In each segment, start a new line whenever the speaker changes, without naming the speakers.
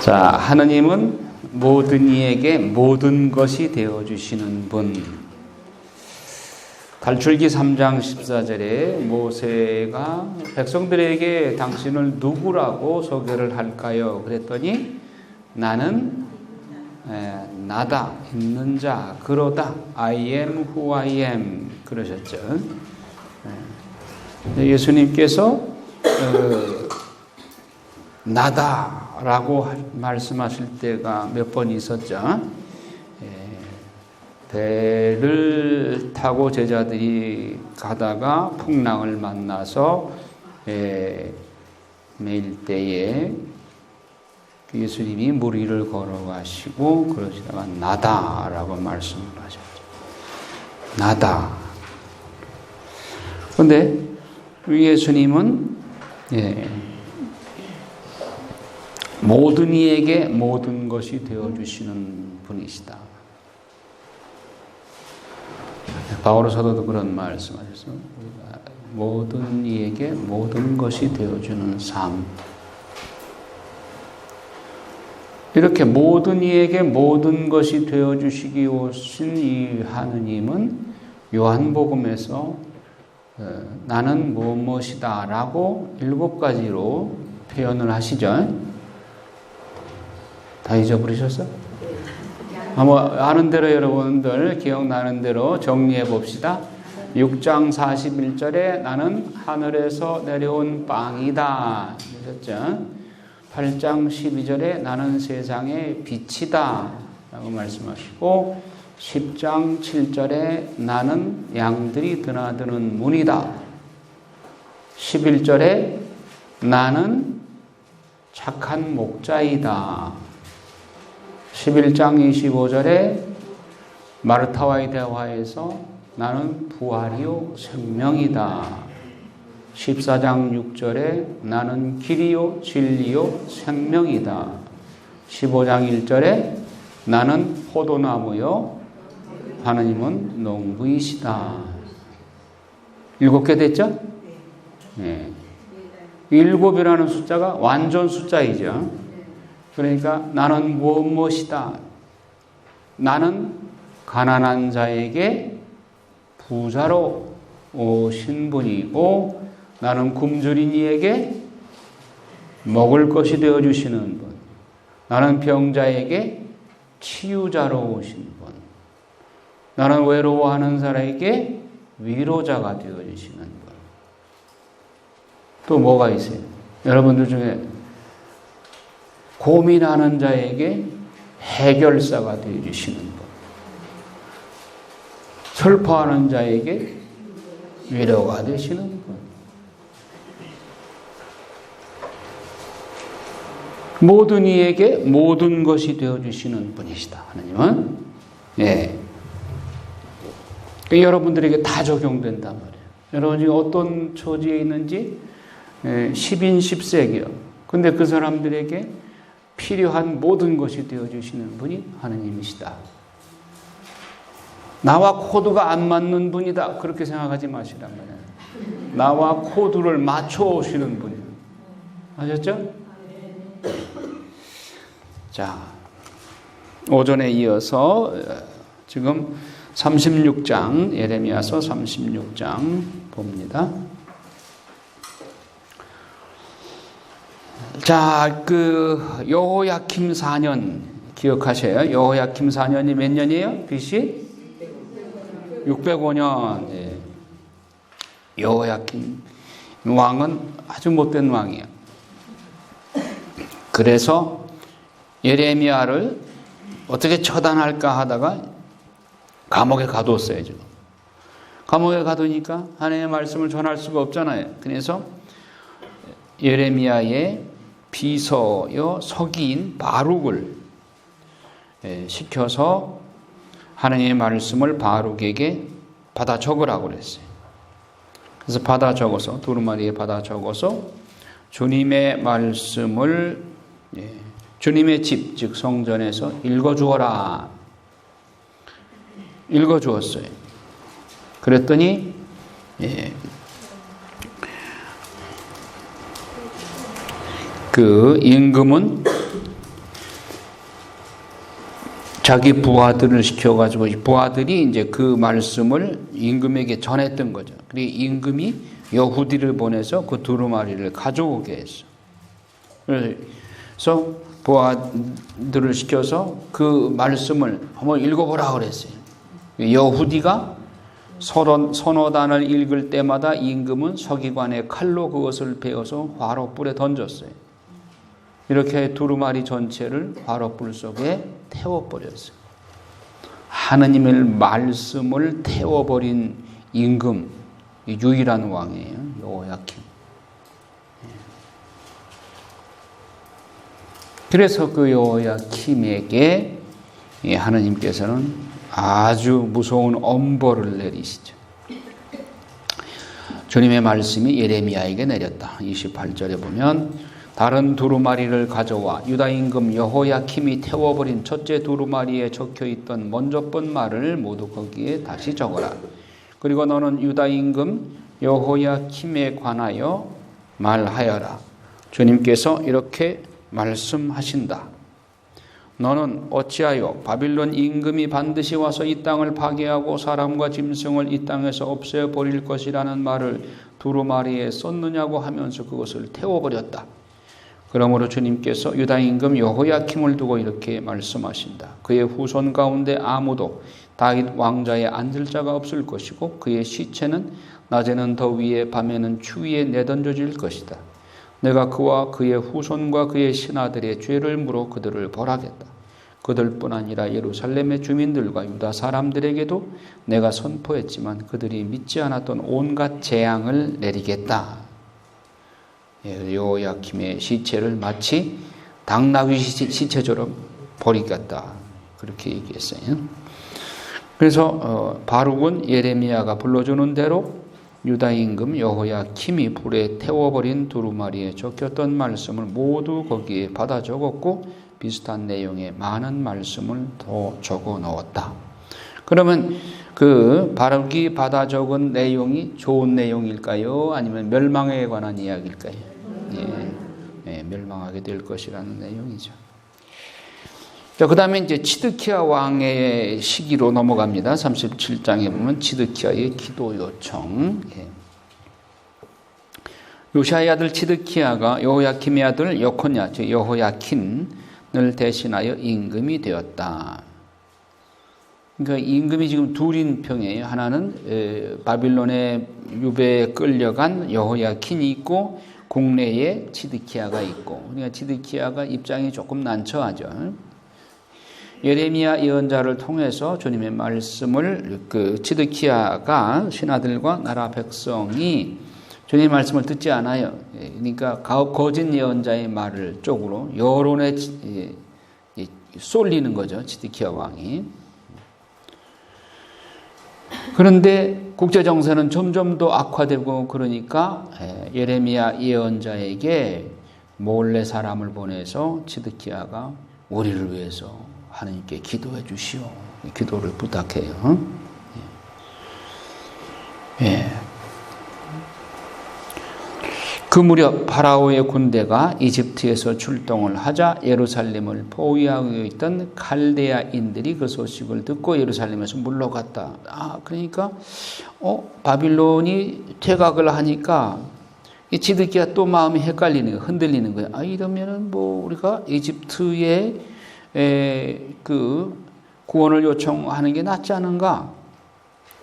자, 하느님은 모든 이에게 모든 것이 되어주시는 분. 탈출기 3장 14절에 모세가 백성들에게 당신을 누구라고 소개를 할까요? 그랬더니 나는 나다, 있는 자, 그러다, I am who I am 그러셨죠. 예수님께서 나다라고 말씀하실 때가 몇 번 있었죠. 배를 타고 제자들이 가다가 풍랑을 만나서 매일 때에 예수님이 물 위를 걸어가시고 그러시다가 나다라고 말씀을 하셨죠. 나다. 그런데 예수님은 모든 이에게 모든 것이 되어주시는 분이시다. 바울 사도도 그런 말씀하셨어요. 모든 이에게 모든 것이 되어주는 삶. 이렇게 모든 이에게 모든 것이 되어주시기 오신 이 하느님은 요한복음에서 나는 무엇이다 라고 7가지로 표현을 하시죠. 다 잊어버리셨어요? 한번 아는 대로 여러분들 기억나는 대로 정리해 봅시다. 6장 41절에 나는 하늘에서 내려온 빵이다 하셨죠. 8장 12절에 나는 세상의 빛이다 라고 말씀하시고 10장 7절에 나는 양들이 드나드는 문이다. 11절에 나는 착한 목자이다. 11장 25절에 마르타와의 대화에서 나는 부활이요 생명이다. 14장 6절에 나는 길이요 진리요 생명이다. 15장 1절에 나는 포도나무요 하느님은 농부이시다. 7개 됐죠? 네. 7이라는 숫자가 완전 숫자이죠. 그러니까 나는 무엇이다. 나는 가난한 자에게 부자로 오신 분이고 나는 굶주린 이에게 먹을 것이 되어주시는 분. 나는 병자에게 치유자로 오신 분. 나는 외로워하는 사람에게 위로자가 되어주시는 분. 또 뭐가 있어요? 여러분들 중에 고민하는 자에게 해결사가 되어주시는 분. 슬퍼하는 자에게 위로가 되시는 분. 모든 이에게 모든 것이 되어주시는 분이시다. 하나님은. 예. 여러분들에게 다 적용된단 말이에요. 여러분이 어떤 처지에 있는지 10인 10색이요. 근데 그 사람들에게 필요한 모든 것이 되어주시는 분이 하느님이시다. 나와 코드가 안 맞는 분이다. 그렇게 생각하지 마시란 말이에요. 나와 코드를 맞춰 오시는 분이에요. 아셨죠? 자, 오전에 이어서 지금 36장, 예레미야서 36장 봅니다. 자, 여호야킴 4년 기억하셔요. 여호야킴 4년이 몇 년이에요? BC? 605년. 예. 여호야킴 왕은 아주 못된 왕이에요. 그래서 예레미야를 어떻게 처단할까 하다가 감옥에 가두었어요. 지금. 감옥에 가두니까 하나님의 말씀을 전할 수가 없잖아요. 그래서 예레미야의 비서요 서기인 바룩을 시켜서 하나님의 말씀을 바룩에게 받아 적으라고 그랬어요. 그래서 받아 적어서 두루마리에 받아 적어서 주님의 말씀을 주님의 집, 즉 성전에서 읽어주어라. 읽어주었어요. 그랬더니 그 임금은 자기 부하들을 시켜가지고 부하들이 이제 그 말씀을 임금에게 전했던 거죠. 그리고 임금이 여후디를 보내서 그 두루마리를 가져오게 했어. 그래서 부하들을 시켜서 그 말씀을 한번 읽어보라 그랬어요. 여후디가 선어단을 읽을 때마다 임금은 서기관의 칼로 그것을 베어서 화롯불에 던졌어요. 이렇게 두루마리 전체를 화롯불 속에 태워버렸어요. 하느님의 말씀을 태워버린 임금, 유일한 왕이에요. 여호야킴. 그래서 그 여호야킴에게 하느님께서는 아주 무서운 엄벌을 내리시죠. 주님의 말씀이 예레미야에게 내렸다. 28절에 보면 다른 두루마리를 가져와 유다 임금 여호야킴이 태워버린 첫째 두루마리에 적혀있던 먼저 번 말을 모두 거기에 다시 적어라. 그리고 너는 유다 임금 여호야킴에 관하여 말하여라. 주님께서 이렇게 말씀하신다. 너는 어찌하여 바빌론 임금이 반드시 와서 이 땅을 파괴하고 사람과 짐승을 이 땅에서 없애버릴 것이라는 말을 두루마리에 썼느냐고 하면서 그것을 태워버렸다. 그러므로 주님께서 유다 임금 여호야킴을 두고 이렇게 말씀하신다. 그의 후손 가운데 아무도 다윗 왕좌에 앉을 자가 없을 것이고 그의 시체는 낮에는 더위에 밤에는 추위에 내던져질 것이다. 내가 그와 그의 후손과 그의 신하들의 죄를 물어 그들을 벌하겠다. 그들뿐 아니라 예루살렘의 주민들과 유다 사람들에게도 내가 선포했지만 그들이 믿지 않았던 온갖 재앙을 내리겠다. 여호야킴의 시체를 마치 당나귀 시체처럼 버리겠다. 그렇게 얘기했어요. 그래서 바룩은 예레미야가 불러주는 대로 유다 임금 여호야킴이 불에 태워버린 두루마리에 적혔던 말씀을 모두 거기에 받아 적었고 비슷한 내용의 많은 말씀을 더 적어 넣었다. 그러면 그 바룩이 받아 적은 내용이 좋은 내용일까요? 아니면 멸망에 관한 이야기일까요? 멸망하게 될 것이라는 내용이죠. 자, 그 다음에 이제 치드키야 왕의 시기로 넘어갑니다. 37장에 보면 치드키야의 기도 요청. 요시아의 아들 치드키야가 여호야킴의 아들 여코냐, 즉 여호야킨을 대신하여 임금이 되었다. 그러니까 임금이 지금 둘인 평이에요. 하나는 바빌론의 유배에 끌려간 여호야킨이 있고 국내에 치드키야가 있고, 그러니까 치드키야가 입장이 조금 난처하죠. 예레미야 예언자를 통해서 주님의 말씀을 그 치드키야가 신하들과 나라 백성이 주님의 말씀을 듣지 않아요. 그러니까 거짓 예언자의 말을 쪽으로 여론에 쏠리는 거죠. 치드키야 왕이. 그런데 국제 정세는 점점 더 악화되고 그러니까 예레미야 예언자에게 몰래 사람을 보내서 치드키야가 우리를 위해서 하나님께 기도해 주시오. 기도를 부탁해요. 그 무렵 파라오의 군대가 이집트에서 출동을 하자 예루살렘을 포위하고 있던 칼데아인들이 그 소식을 듣고 예루살렘에서 물러갔다. 그러니까 바빌론이 퇴각을 하니까 이 치드키야 또 마음이 헷갈리는 거예요. 흔들리는 거예요. 이러면은 뭐 우리가 이집트에 그 구원을 요청하는 게 낫지 않은가?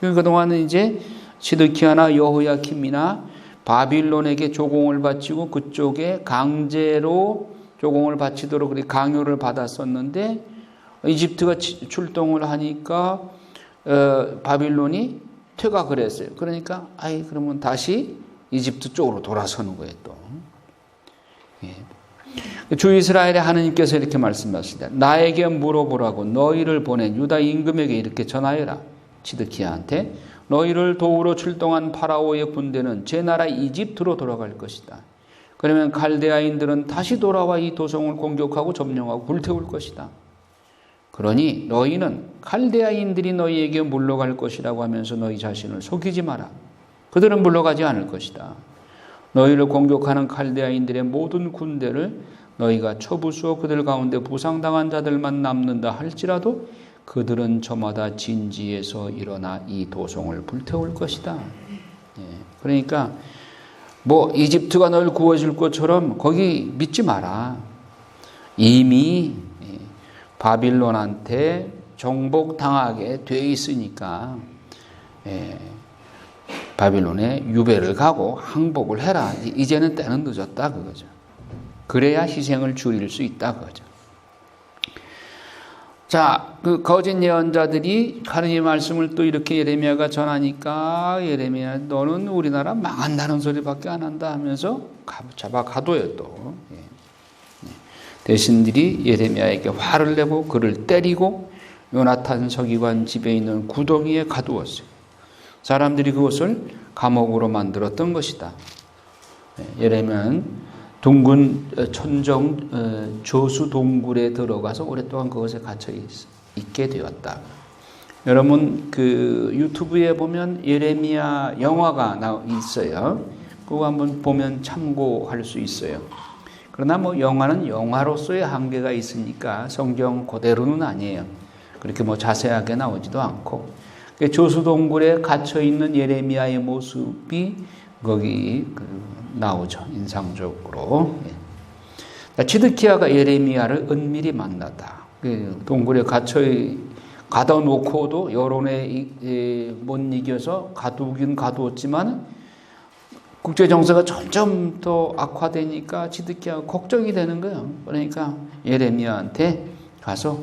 그동안은 이제 치드키야나 여호야킴이나 바빌론에게 조공을 바치고 그쪽에 강제로 조공을 바치도록 그렇게 강요를 받았었는데 이집트가 출동을 하니까 바빌론이 퇴각을 했어요. 그러니까 그러면 다시 이집트 쪽으로 돌아서는 거예요. 또 주 이스라엘의 하느님께서 이렇게 말씀하십니다. 나에게 물어보라고 너희를 보낸 유다 임금에게 이렇게 전하여라. 치드키야한테 너희를 도우러 출동한 파라오의 군대는 제 나라 이집트로 돌아갈 것이다. 그러면 칼데아인들은 다시 돌아와 이 도성을 공격하고 점령하고 불태울 것이다. 그러니 너희는 칼데아인들이 너희에게 물러갈 것이라고 하면서 너희 자신을 속이지 마라. 그들은 물러가지 않을 것이다. 너희를 공격하는 칼데아인들의 모든 군대를 너희가 처부수어 그들 가운데 부상당한 자들만 남는다 할지라도 그들은 저마다 진지에서 일어나 이 도성을 불태울 것이다. 그러니까 뭐 이집트가 널 구워줄 것처럼 거기 믿지 마라. 이미 바빌론한테 정복당하게 돼 있으니까 바빌론에 유배를 가고 항복을 해라. 이제는 때는 늦었다 그거죠. 그래야 희생을 줄일 수 있다 그거죠. 자, 그 거짓 예언자들이 하느님 말씀을 또 이렇게 예레미야가 전하니까 예레미야 너는 우리나라 망한다는 소리밖에 안 한다 하면서 잡아 가둬요 또. 대신들이 예레미야에게 화를 내고 그를 때리고 요나탄 서기관 집에 있는 구덩이에 가두었어요. 사람들이 그것을 감옥으로 만들었던 것이다. 예레미야는 둥근 천정 조수 동굴에 들어가서 오랫동안 그것에 갇혀 있게 되었다. 여러분 그 유튜브에 보면 예레미야 영화가 있어요. 그거 한번 보면 참고할 수 있어요. 그러나 뭐 영화는 영화로서의 한계가 있으니까 성경 그대로는 아니에요. 그렇게 뭐 자세하게 나오지도 않고 조수 동굴에 갇혀 있는 예레미야의 모습이 거기 나오죠. 인상적으로. 치드키야가 예레미야를 은밀히 만났다. 동굴에 가둬놓고도 여론에 못 이겨서 가두긴 가두었지만 국제정세가 점점 더 악화되니까 치드키야가 걱정이 되는 거예요. 그러니까 예레미야한테 가서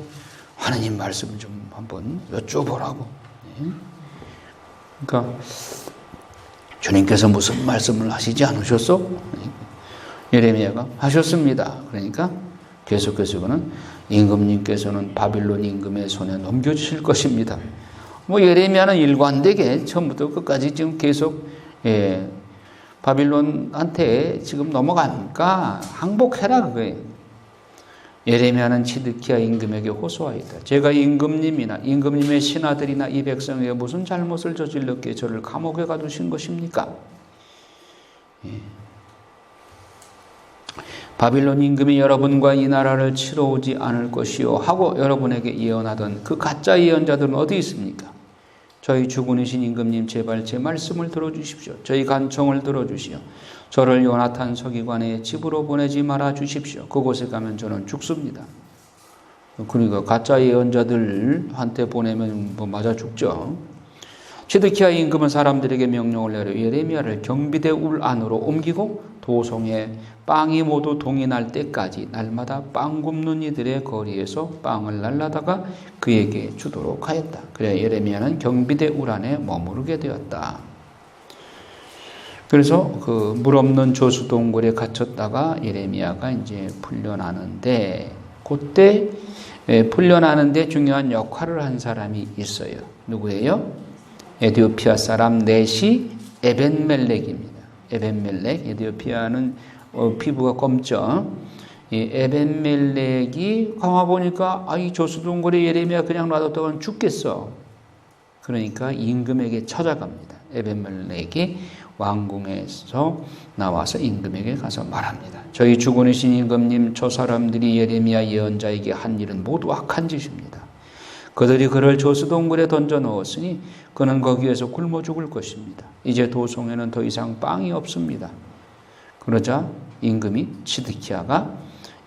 하느님 말씀을 좀 한번 여쭤보라고. 그러니까 주님께서 무슨 말씀을 하시지 않으셨어? 예레미야가 하셨습니다. 그러니까 계속해서 그는 임금님께서는 바빌론 임금의 손에 넘겨주실 것입니다. 뭐 예레미야는 일관되게 처음부터 끝까지 지금 계속 바빌론한테 지금 넘어가니까 항복해라 그거예요. 예레미야는 치드키야 임금에게 호소하였다. 제가 임금님이나 임금님의 신하들이나 이 백성에게 무슨 잘못을 저질렀기에 저를 감옥에 가두신 것입니까? 바빌론 임금이 여러분과 이 나라를 치러 오지 않을 것이요 하고 여러분에게 예언하던 그 가짜 예언자들은 어디 있습니까? 저희 주군이신 임금님 제발 제 말씀을 들어주십시오. 저희 간청을 들어주시오. 저를 요나탄 서기관의 집으로 보내지 말아 주십시오. 그곳에 가면 저는 죽습니다. 그러니까 가짜 예언자들한테 보내면 뭐 맞아 죽죠. 치드키야 임금은 사람들에게 명령을 내려 예레미야를 경비대 울 안으로 옮기고 도성에 빵이 모두 동이 날 때까지 날마다 빵 굽는 이들의 거리에서 빵을 날라다가 그에게 주도록 하였다. 그래 예레미야는 경비대 울 안에 머무르게 되었다. 그래서 그 물 없는 조수 동굴에 갇혔다가 예레미야가 이제 풀려나는데 그때 풀려나는데 중요한 역할을 한 사람이 있어요. 누구예요? 에디오피아 사람 넷이 에벤멜렉입니다. 에벤멜렉, 에디오피아는 피부가 검죠. 이 에벤멜렉이 가만 보니까 이 조수 동굴에 예레미야 그냥 놔뒀다가는 죽겠어. 그러니까 임금에게 찾아갑니다. 에벤멜렉이 왕궁에서 나와서 임금에게 가서 말합니다. 저희 주군이신 임금님, 저 사람들이 예레미야 예언자에게 한 일은 모두 악한 짓입니다. 그들이 그를 조수동굴에 던져 넣었으니 그는 거기에서 굶어 죽을 것입니다. 이제 도성에는 더 이상 빵이 없습니다. 그러자 임금이 치드키야가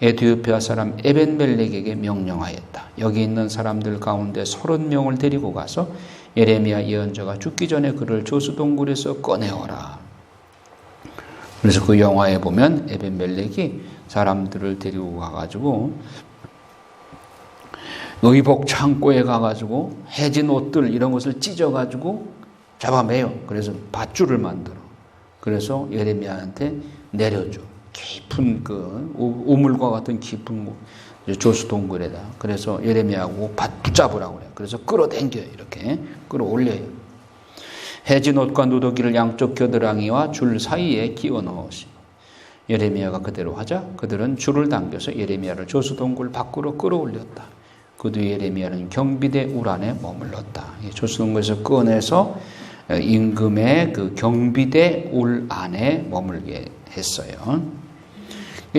에디오피아 사람 에벤멜렉에게 명령하였다. 여기 있는 사람들 가운데 30명을 데리고 가서 예레미야 예언자가 죽기 전에 그를 조수동굴에서 꺼내오라. 그래서 그 영화에 보면 에벤멜렉이 사람들을 데리고 가가지고 의복 창고에 가가지고 해진 옷들 이런 것을 찢어가지고 잡아매요. 그래서 밧줄을 만들어. 그래서 예레미야한테 내려줘. 깊은 그 우물과 같은 깊은 조수 동굴에다. 그래서 예레미야하고 붙잡으라고 그래요. 그래서 끌어당겨요. 이렇게 끌어올려요. 해진 옷과 누더기를 양쪽 겨드랑이와 줄 사이에 끼워 넣으시고 예레미야가 그대로 하자 그들은 줄을 당겨서 예레미야를 조수 동굴 밖으로 끌어올렸다. 그 뒤에 예레미야는 경비대 울 안에 머물렀다. 조수 동굴에서 꺼내서 임금의 그 경비대 울 안에 머물게 했어요.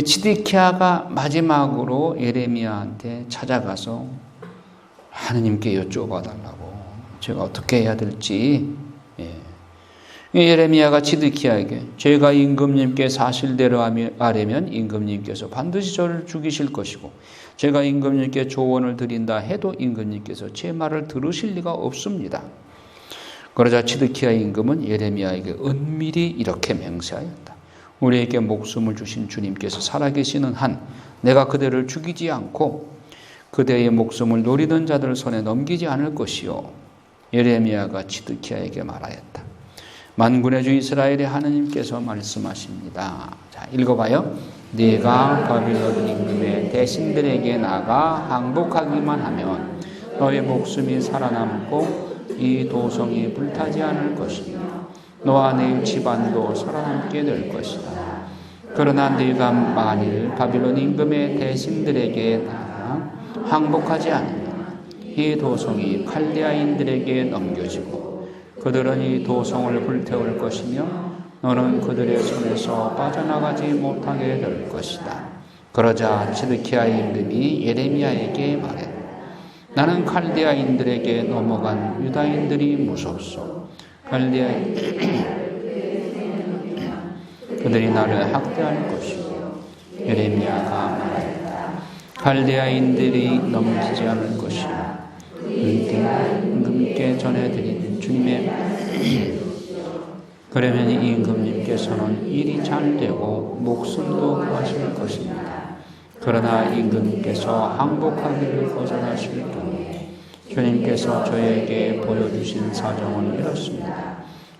치드키야가 마지막으로 예레미야한테 찾아가서 하느님께 여쭤봐달라고, 제가 어떻게 해야 될지. 예레미야가 치드키야에게 제가 임금님께 사실대로 하려면 임금님께서 반드시 저를 죽이실 것이고, 제가 임금님께 조언을 드린다 해도 임금님께서 제 말을 들으실 리가 없습니다. 그러자 치드키야 임금은 예레미야에게 은밀히 이렇게 맹세하였다. 우리에게 목숨을 주신 주님께서 살아계시는 한 내가 그대를 죽이지 않고 그대의 목숨을 노리던 자들 손에 넘기지 않을 것이요. 예레미야가 치드키야에게 말하였다. 만군의 주 이스라엘의 하느님께서 말씀하십니다. 자, 읽어봐요. 네가 바빌론 임금의 대신들에게 나가 항복하기만 하면 너의 목숨이 살아남고 이 도성이 불타지 않을 것입니다. 너와 네 집안도 살아남게 될 것이다. 그러나 네가 만일 바빌론 임금의 대신들에게 나가 항복하지 않으면 이 도성이 칼데아인들에게 넘겨지고 그들은 이 도성을 불태울 것이며 너는 그들의 손에서 빠져나가지 못하게 될 것이다. 그러자 치드키야 임금이 예레미야에게 말했다. 나는 칼데아인들에게 넘어간 유다인들이 무섭소. 그들이 나를 학대할 것이고. 예레미야가 말했다. 칼데아인들이 넘기지 않을 것이요. 임금님께 전해드린 주님의 그러면 임금님께서는 일이 잘 되고 목숨도 구하실 것입니다. 그러나 임금님께서 항복하기를 거절하실 경우에 주님께서 저에게 보여주신 사정은 이렇습니다.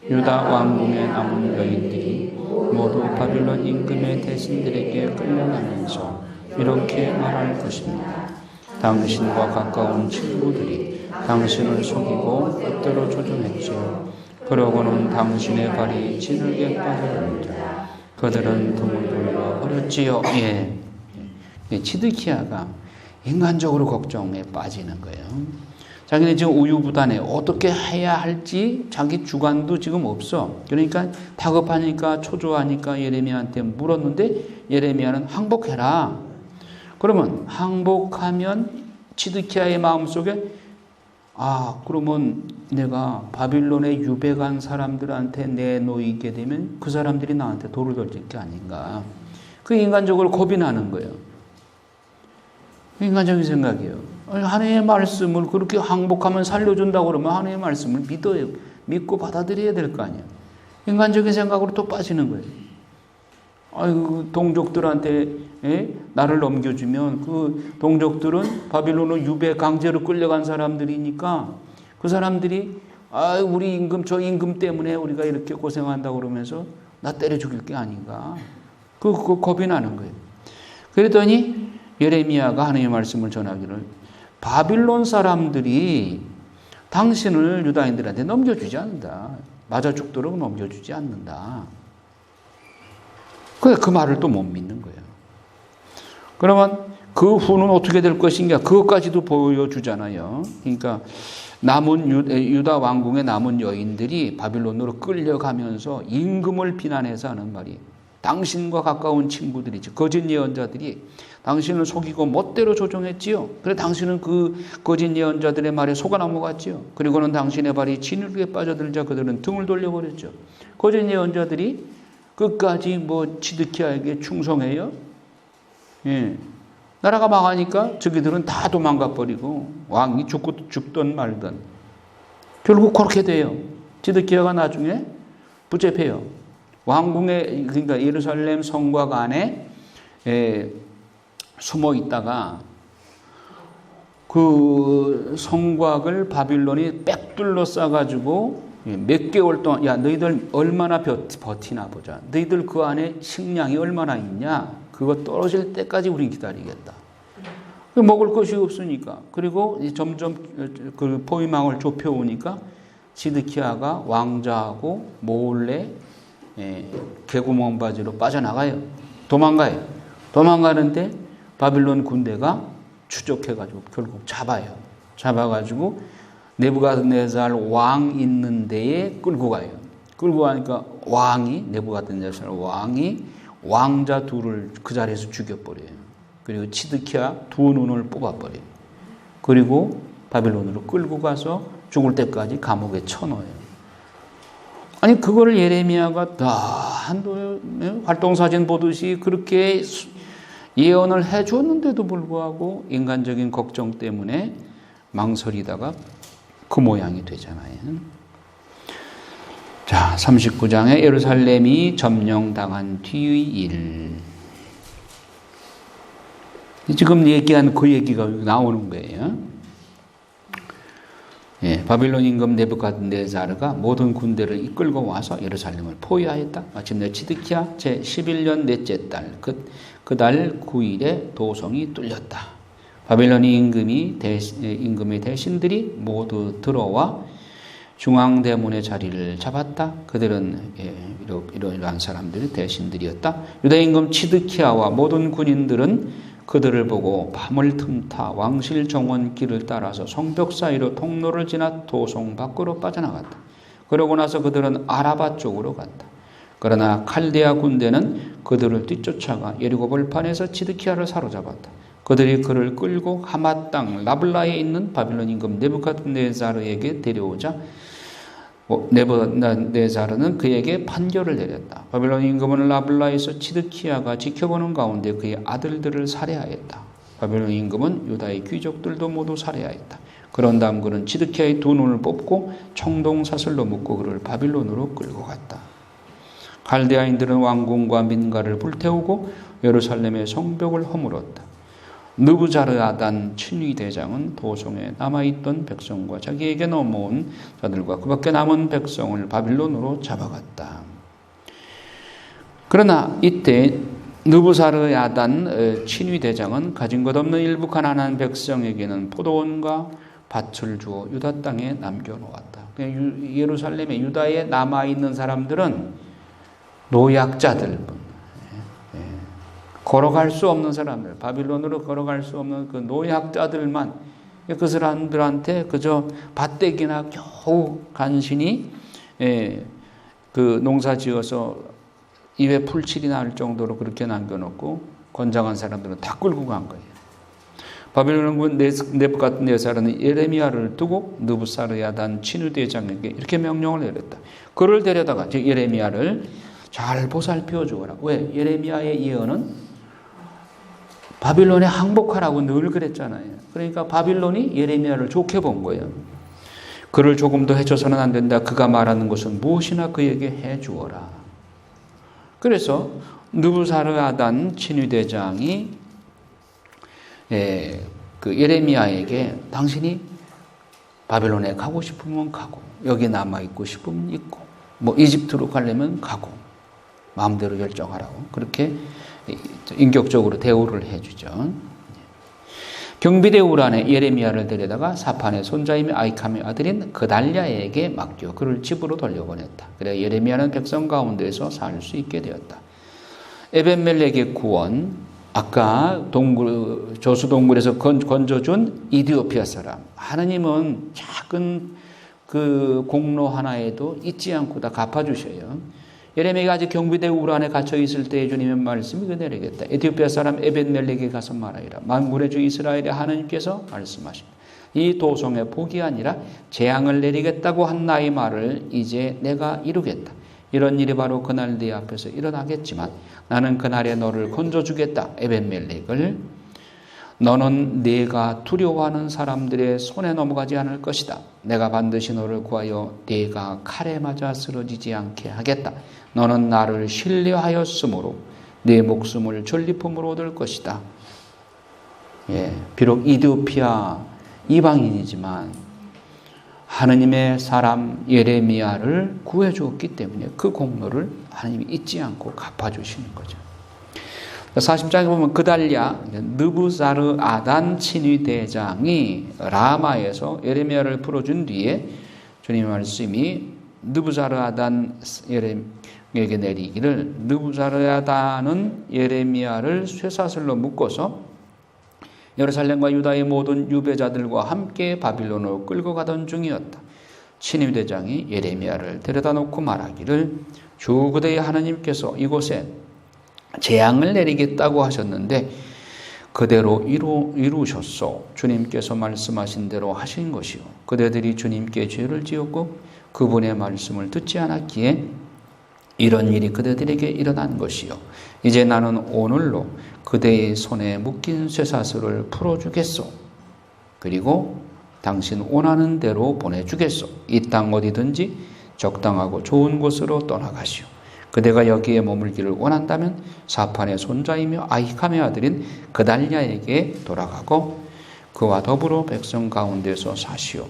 유다 왕궁에 남은 여인들이 모두 바빌론 임금의 대신들에게 끌려가면서 이렇게 말할 것입니다. 당신과 가까운 친구들이 당신을 속이고 뜻대로 조종했지요. 그러고는 당신의 발이 진흙에 빠져들자 그들은 등을 돌려 버렸지요. 치드키야가 인간적으로 걱정에 빠지는 거예요. 자기는 지금 우유부단해. 어떻게 해야 할지 자기 주관도 지금 없어. 그러니까 다급하니까 초조하니까 예레미야한테 물었는데 예레미야는 항복해라. 그러면 항복하면 치드키야의 마음속에 그러면 내가 바빌론에 유배간 사람들한테 내놓이게 되면 그 사람들이 나한테 돌을 던질 게 아닌가. 그 인간적으로 겁이 나는 거예요. 인간적인 생각이에요. 하나님의 말씀을 그렇게 항복하면 살려준다고 그러면 하나님의 말씀을 믿어요. 믿고 받아들여야 될 거 아니에요. 인간적인 생각으로 또 빠지는 거예요. 동족들한테 나를 넘겨주면 그 동족들은 바빌론으로 유배 강제로 끌려간 사람들이니까 그 사람들이 우리 임금 저 임금 때문에 우리가 이렇게 고생한다고 그러면서 나 때려 죽일 게 아닌가. 그 겁이 나는 거예요. 그랬더니 예레미야가 하나님의 말씀을 전하기를 바빌론 사람들이 당신을 유다인들한테 넘겨주지 않는다. 맞아 죽도록 넘겨주지 않는다. 그 말을 또 못 믿는 거예요. 그러면 그 후는 어떻게 될 것인가? 그것까지도 보여주잖아요. 그러니까 남은 유다 왕궁의 남은 여인들이 바빌론으로 끌려가면서 임금을 비난해서 하는 말이 당신과 가까운 친구들이지 거짓 예언자들이 당신을 속이고 멋대로 조종했지요. 그래 당신은 그 거짓 예언자들의 말에 속아 넘어갔지요. 그리고는 당신의 발이 진흙에 빠져들자 그들은 등을 돌려버렸죠. 거짓 예언자들이 끝까지 치드키야에게 충성해요. 나라가 망하니까 저기들은 다 도망가 버리고 왕이 죽든 말든 결국 그렇게 돼요. 치드키야가 나중에 부잡해요. 왕궁에 그러니까 예루살렘 성곽 안에 숨어 있다가 그 성곽을 바빌론이 빽둘러 싸가지고 몇 개월 동안 너희들 얼마나 버티나 보자. 너희들 그 안에 식량이 얼마나 있냐. 그거 떨어질 때까지 우린 기다리겠다. 먹을 것이 없으니까. 그리고 점점 그 포위망을 좁혀오니까 치드키야가 왕자하고 몰래 개구멍 바지로 빠져나가요. 도망가요. 도망가는데 바빌론 군대가 추적해가지고 결국 잡아요. 잡아가지고 네부갓네살 왕 있는 데에 끌고 가요. 끌고 가니까 네부갓네살 왕이 왕자 둘을 그 자리에서 죽여버려요. 그리고 치드키야 두 눈을 뽑아버려요. 그리고 바빌론으로 끌고 가서 죽을 때까지 감옥에 쳐넣어요. 아니 그거를 예레미야가 다 활동사진 보듯이 그렇게 예언을 해주었는데도 불구하고 인간적인 걱정 때문에 망설이다가 그 모양이 되잖아요. 자, 39장에 예루살렘이 점령당한 뒤의 일. 지금 얘기한 그 얘기가 나오는 거예요. 예, 바빌론 임금 네부갓네자르가 모든 군대를 이끌고 와서 예루살렘을 포위하였다. 마침내 치드키야 제11년 넷째 달 그달 9일에 도성이 뚫렸다. 바빌론 임금의 대신들이 모두 들어와 중앙대문의 자리를 잡았다. 그들은 이러한 사람들이 대신들이었다. 유다 임금 치드키야와 모든 군인들은 그들을 보고 밤을 틈타 왕실 정원 길을 따라서 성벽 사이로 통로를 지나 도성 밖으로 빠져나갔다. 그러고 나서 그들은 아라바 쪽으로 갔다. 그러나 칼데아 군대는 그들을 뒤쫓아가 예리고 벌판에서 치드키야를 사로잡았다. 그들이 그를 끌고 하맛 땅 라블라에 있는 바빌론 임금 네부갓네자르에게 데려오자 네부갓네자르는 그에게 판결을 내렸다. 바빌론 임금은 라블라에서 치드키야가 지켜보는 가운데 그의 아들들을 살해하였다. 바빌론 임금은 유다의 귀족들도 모두 살해하였다. 그런 다음 그는 치드키야의 두 눈을 뽑고 청동사슬로 묶고 그를 바빌론으로 끌고 갔다. 갈대아인들은 왕궁과 민가를 불태우고 예루살렘의 성벽을 허물었다. 느부자르아단 친위 대장은 도성에 남아있던 백성과 자기에게 넘어온 자들과 그 밖에 남은 백성을 바빌론으로 잡아갔다. 그러나 이때 느부자르아단 친위 대장은 가진 것 없는 일부 가난한 백성에게는 포도원과 밭을 주어 유다 땅에 남겨놓았다. 예루살렘에 유다에 남아있는 사람들은 노약자들, 걸어갈 수 없는 사람들, 바빌론으로 걸어갈 수 없는 그 노약자들만 그 사람들한테 그저 밭대기나 겨우 간신히 그 농사 지어서 입에 풀칠이 날 정도로 그렇게 남겨놓고 건장한 사람들은 다 끌고 간 거예요. 바빌론군 네부갓네자르는 예레미야를 두고 느부사르야단 친위대장에게 이렇게 명령을 내렸다. 그를 데려다가 예레미야를 잘 보살펴 주거라. 왜? 예레미야의 예언은 바빌론에 항복하라고 늘 그랬잖아요. 그러니까 바빌론이 예레미야를 좋게 본 거예요. 그를 조금 더 해줘서는 안 된다. 그가 말하는 것은 무엇이나 그에게 해주어라. 그래서 느부사르아단 친위대장이 그 예레미야에게 당신이 바빌론에 가고 싶으면 가고 여기 남아있고 싶으면 있고 뭐 이집트로 가려면 가고 마음대로 결정하라고 그렇게 인격적으로 대우를 해주죠. 경비대 우란에 예레미야를 데려다가 사판의 손자이며 아이캄의 아들인 그달랴에게 맡겨 그를 집으로 돌려보냈다. 그래 예레미야는 백성 가운데서 살 수 있게 되었다. 에벤멜렉의 구원, 아까 조수 동굴에서 건져준 이디오피아 사람, 하느님은 작은 그 공로 하나에도 잊지 않고 다 갚아주셔요. 예레미야가 아직 경비대 우란에 갇혀 있을 때에 주님의 말씀이 그대로겠다. 에티오피아 사람 에벤멜렉에 가서 말하리라. 만군의 주 이스라엘의 하나님께서 말씀하십니다. 이 도성의 복이 아니라 재앙을 내리겠다고 한 나의 말을 이제 내가 이루겠다. 이런 일이 바로 그날 네 앞에서 일어나겠지만 나는 그날에 너를 건져주겠다. 에벤멜렉을 너는 네가 두려워하는 사람들의 손에 넘어가지 않을 것이다. 내가 반드시 너를 구하여 네가 칼에 맞아 쓰러지지 않게 하겠다. 너는 나를 신뢰하였으므로 네 목숨을 전리품으로 얻을 것이다. 비록 이디오피아 이방인이지만 하느님의 사람 예레미야를 구해주었기 때문에 그 공로를 하나님이 잊지 않고 갚아주시는 거죠. 40장에 보면 그달랴 느부자르아단 친위대장이 라마에서 예레미야를 풀어준 뒤에 주님의 말씀이 느부자르아단 예레미야에게 내리기를 느부자르아단은 예레미야를 쇠사슬로 묶어서 예루살렘과 유다의 모든 유배자들과 함께 바빌론으로 끌고 가던 중이었다. 친위대장이 예레미야를 데려다 놓고 말하기를 주 그대의 하나님께서 이곳에 재앙을 내리겠다고 하셨는데 그대로 이루셨소. 주님께서 말씀하신 대로 하신 것이요. 그대들이 주님께 죄를 지었고 그분의 말씀을 듣지 않았기에 이런 일이 그대들에게 일어난 것이요. 이제 나는 오늘로 그대의 손에 묶인 쇠사슬을 풀어주겠소. 그리고 당신 원하는 대로 보내주겠소. 이 땅 어디든지 적당하고 좋은 곳으로 떠나가시오. 그대가 여기에 머물기를 원한다면 사판의 손자이며 아히캄의 아들인 그달랴에게 돌아가고 그와 더불어 백성 가운데서 사시오.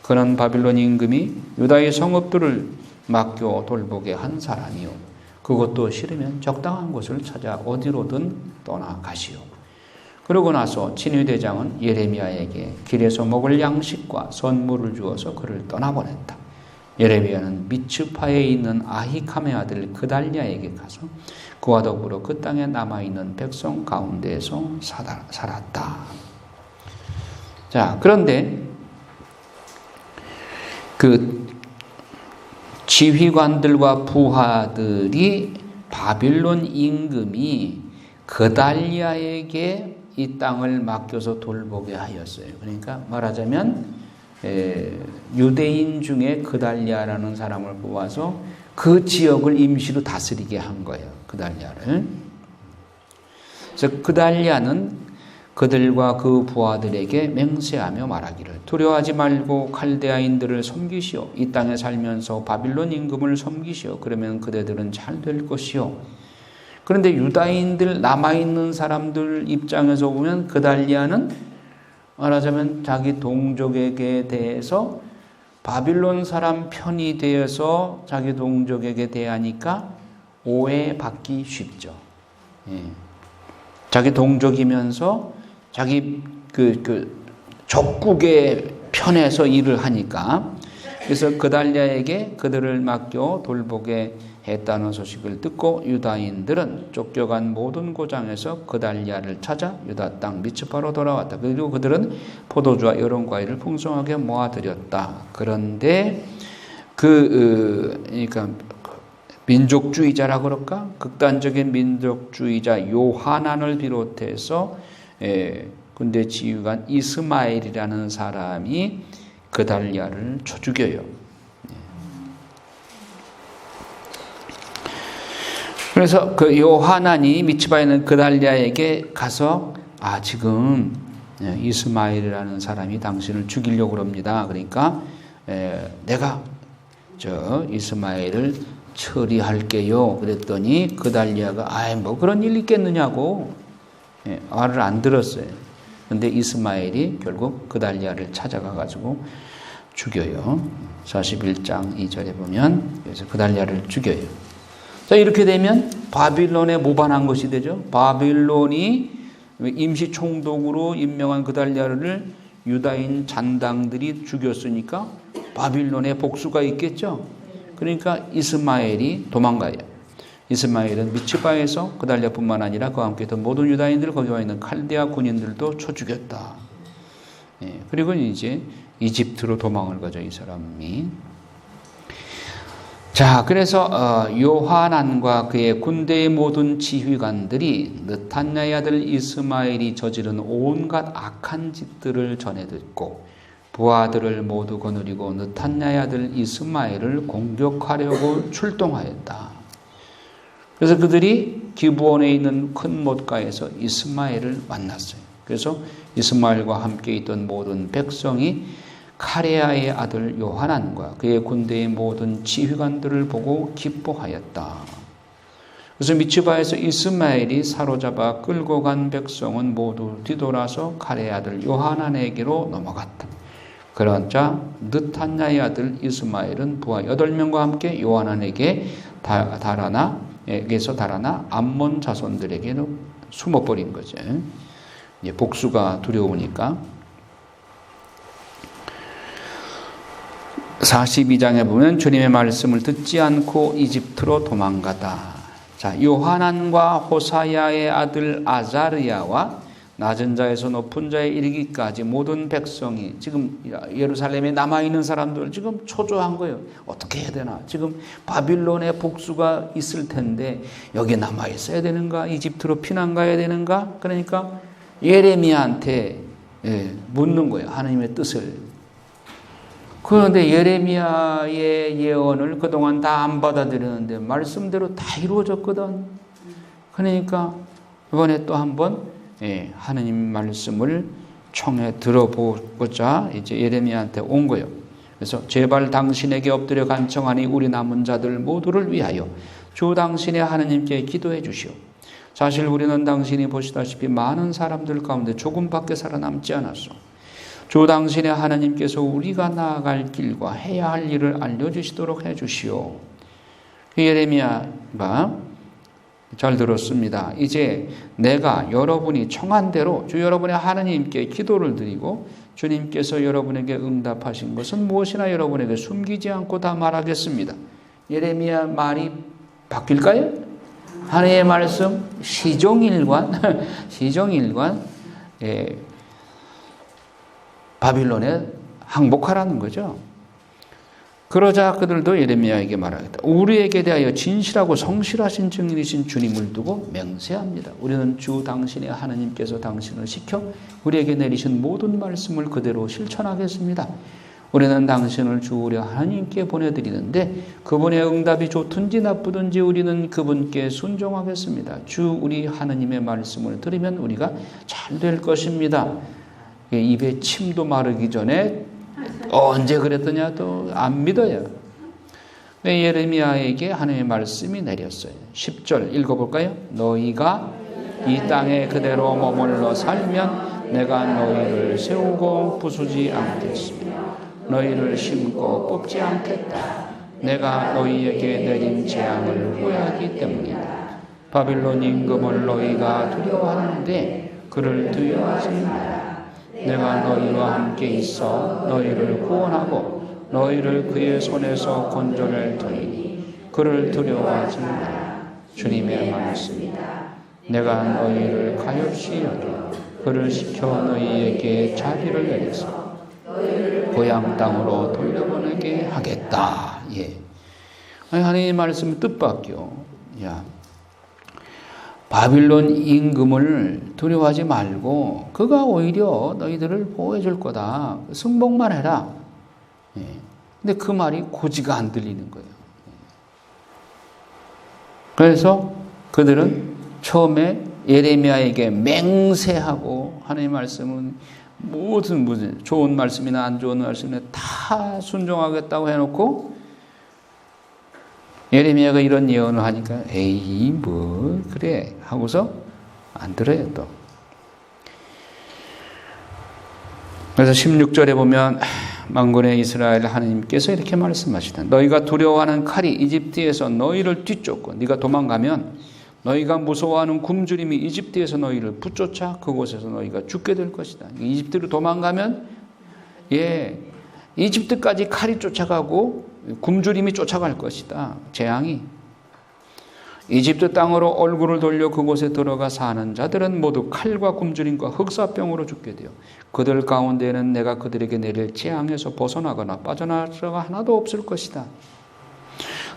그는 바빌론 임금이 유다의 성읍들을 맡겨 돌보게 한 사람이요. 그것도 싫으면 적당한 곳을 찾아 어디로든 떠나가시오. 그러고 나서 친위대장은 예레미야에게 길에서 먹을 양식과 선물을 주어서 그를 떠나보냈다. 예레미야는 미츠파에 있는 아히캄의 아들 그달랴에게 가서 그와 더불어 그 땅에 남아있는 백성 가운데에서 살았다. 자, 그런데 그 지휘관들과 부하들이 바빌론 임금이 그달랴에게 이 땅을 맡겨서 돌보게 하였어요. 그러니까 말하자면 유대인 중에 그달랴라는 사람을 뽑아서 그 지역을 임시로 다스리게 한 거예요. 그달랴를. 그래서 그달랴는 그들과 그 부하들에게 맹세하며 말하기를 두려워하지 말고 칼데아인들을 섬기시오. 이 땅에 살면서 바빌론 임금을 섬기시오. 그러면 그대들은 잘 될 것이오. 그런데 유다인들 남아있는 사람들 입장에서 보면 그달랴는 말하자면 자기 동족에게 대해서 바빌론 사람 편이 되어서 자기 동족에게 대하니까 오해받기 쉽죠. 예. 자기 동족이면서 자기 적국의 편에서 일을 하니까 그래서 그달랴에게 그들을 맡겨 돌보게 했다는 소식을 듣고 유다인들은 쫓겨간 모든 고장에서 그달랴를 찾아 유다 땅 미츠파로 돌아왔다. 그리고 그들은 포도주와 여러 과일을 풍성하게 모아들였다. 그런데 그러니까 민족주의자라 그럴까? 극단적인 민족주의자 요하난을 비롯해서 군대 지휘관 이스마엘이라는 사람이 그달랴를 쳐 죽여요. 그래서 그 요하난이 미츠바에 있는 그달랴에게 가서 지금 이스마엘이라는 사람이 당신을 죽이려고 그럽니다. 그러니까 내가 저 이스마엘을 처리할게요. 그랬더니 그달랴가 뭐 그런 일 있겠느냐고 말을 안 들었어요. 그런데 이스마엘이 결국 그달랴를 찾아가 가지고 죽여요. 41장 2절에 보면 그래서 그달랴를 죽여요. 자, 이렇게 되면 바빌론에 모반한 것이 되죠. 바빌론이 임시 총독으로 임명한 그달랴를 유다인 잔당들이 죽였으니까 바빌론에 복수가 있겠죠. 그러니까 이스마엘이 도망가요. 이스마엘은 미츠바에서 그달랴뿐만 아니라 그와 함께 있던 모든 유다인들 거기 와 있는 칼데아 군인들도 쳐 죽였다. 그리고 이제 이집트로 도망을 가죠, 이 사람이. 자, 그래서 요하난과 그의 군대의 모든 지휘관들이 느탄야의 아들 이스마엘이 저지른 온갖 악한 짓들을 전해 듣고 부하들을 모두 거느리고 느탄야의 아들 이스마엘을 공격하려고 출동하였다. 그래서 그들이 기브온에 있는 큰 못가에서 이스마엘을 만났어요. 그래서 이스마엘과 함께 있던 모든 백성이 카레아의 아들 요하난과 그의 군대의 모든 지휘관들을 보고 기뻐하였다. 그래서 미츠바에서 이스마엘이 사로잡아 끌고 간 백성은 모두 뒤돌아서 카레아의 아들 요하난에게로 넘어갔다. 그러자 느탄야의 아들 이스마엘은 부하 8명과 함께 요하난에게서 달아나 암몬 자손들에게로 숨어버린 거죠. 복수가 두려우니까. 42장에 보면 주님의 말씀을 듣지 않고 이집트로 도망가다. 자, 요하난과 호사야의 아들 아자르야와 낮은 자에서 높은 자에 이르기까지 모든 백성이 지금 예루살렘에 남아있는 사람들 지금 초조한 거예요. 어떻게 해야 되나? 지금 바빌론의 복수가 있을 텐데 여기 남아있어야 되는가? 이집트로 피난 가야 되는가? 그러니까 예레미야한테 묻는 거예요. 하나님의 뜻을. 그런데 예레미야의 예언을 그동안 다 안 받아들였는데 말씀대로 다 이루어졌거든. 그러니까 이번에 또 한번 하나님 말씀을 청해 들어보고자 이제 예레미야한테 온 거예요. 그래서 제발 당신에게 엎드려 간청하니 우리 남은 자들 모두를 위하여 주 당신의 하나님께 기도해 주시오. 사실 우리는 당신이 보시다시피 많은 사람들 가운데 조금밖에 살아남지 않았소. 주 당신의 하나님께서 우리가 나아갈 길과 해야 할 일을 알려주시도록 해주시오. 예레미야가 잘 들었습니다. 이제 내가 여러분이 청한 대로 주 여러분의 하나님께 기도를 드리고 주님께서 여러분에게 응답하신 것은 무엇이나 여러분에게 숨기지 않고 다 말하겠습니다. 예레미야 말이 바뀔까요? 하나님의 말씀 시종일관 바빌론에 항복하라는 거죠. 그러자 그들도 예레미야에게 말하겠다. 우리에게 대하여 진실하고 성실하신 증인이신 주님을 두고 맹세합니다. 우리는 주 당신의 하나님께서 당신을 시켜 우리에게 내리신 모든 말씀을 그대로 실천하겠습니다. 우리는 당신을 주 우리 하나님께 보내드리는데 그분의 응답이 좋든지 나쁘든지 우리는 그분께 순종하겠습니다. 주 우리 하나님의 말씀을 들으면 우리가 잘 될 것입니다. 입에 침도 마르기 전에 언제 그랬더냐도 안 믿어요. 예레미야에게 하나님의 말씀이 내렸어요. 10절 읽어볼까요? 너희가 이 땅에 그대로 머물러 살면 내가 너희를 세우고 부수지 않겠으며 너희를 심고 뽑지 않겠다. 내가 너희에게 내린 재앙을 후회하기 때문이다. 바빌론 임금을 너희가 두려워하는데 그를 두려워하지 마라. 내가 너희와 함께 있어 너희를 구원하고 너희를 그의 손에서 건져낼 터이니 그를 두려워하지 마라. 주님의 말씀이다. 내가 너희를 가엾이 여겨 그를 시켜 너희에게 자비를 내려서 고향 땅으로 돌려보내게 하겠다. 하나님의 말씀 뜻밖이요. 바빌론 임금을 두려워하지 말고 그가 오히려 너희들을 보호해 줄 거다. 승복만 해라. 근데 그 말이 고지가 안 들리는 거예요. 그래서 그들은 처음에 예레미야에게 맹세하고 하나님의 말씀은 무슨 좋은 말씀이나 안 좋은 말씀이나 다 순종하겠다고 해놓고 예레미야가 이런 예언을 하니까 에이 뭐 그래 하고서 안 들어요 또. 그래서 16절에 보면 만군의 이스라엘 하나님께서 이렇게 말씀하시다. 너희가 두려워하는 칼이 이집트에서 너희를 뒤쫓고 네가 도망가면 너희가 무서워하는 굶주림이 이집트에서 너희를 붙쫓아 그곳에서 너희가 죽게 될 것이다. 이집트로 도망가면 이집트까지 칼이 쫓아가고 굶주림이 쫓아갈 것이다. 재앙이. 이집트 땅으로 얼굴을 돌려 그곳에 들어가 사는 자들은 모두 칼과 굶주림과 흑사병으로 죽게 돼요. 그들 가운데에는 내가 그들에게 내릴 재앙에서 벗어나거나 빠져나갈 수가 하나도 없을 것이다.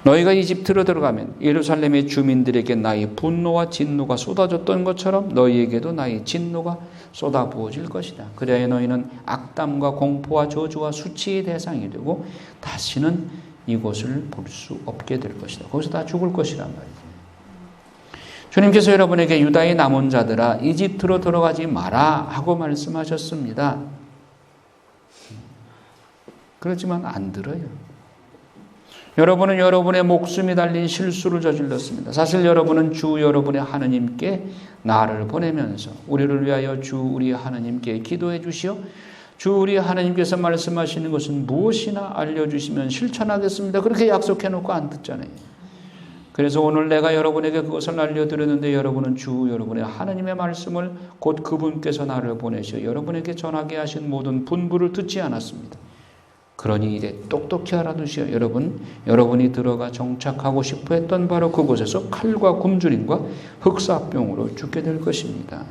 너희가 이집트로 들어가면 예루살렘의 주민들에게 나의 분노와 진노가 쏟아졌던 것처럼 너희에게도 나의 진노가 쏟아부어질 것이다. 그래야 너희는 악담과 공포와 저주와 수치의 대상이 되고 다시는 이곳을 볼 수 없게 될 것이다. 거기서 다 죽을 것이란 말이죠. 주님께서 여러분에게 유다의 남은 자들아 이집트로 들어가지 마라 하고 말씀하셨습니다. 그렇지만 안 들어요. 여러분은 여러분의 목숨이 달린 실수를 저질렀습니다. 사실 여러분은 주 여러분의 하나님께 나를 보내면서 우리를 위하여 주 우리 하나님께 기도해 주시오. 주 우리 하나님께서 말씀하시는 것은 무엇이나 알려주시면 실천하겠습니다. 그렇게 약속해 놓고 안 듣잖아요. 그래서 오늘 내가 여러분에게 그것을 알려드렸는데 여러분은 주 여러분의 하나님의 말씀을 곧 그분께서 나를 보내셔 여러분에게 전하게 하신 모든 분부를 듣지 않았습니다. 그러니 이제 똑똑히 알아두시오. 여러분이 들어가 정착하고 싶어 했던 바로 그곳에서 칼과 굶주림과 흑사병으로 죽게 될 것입니다.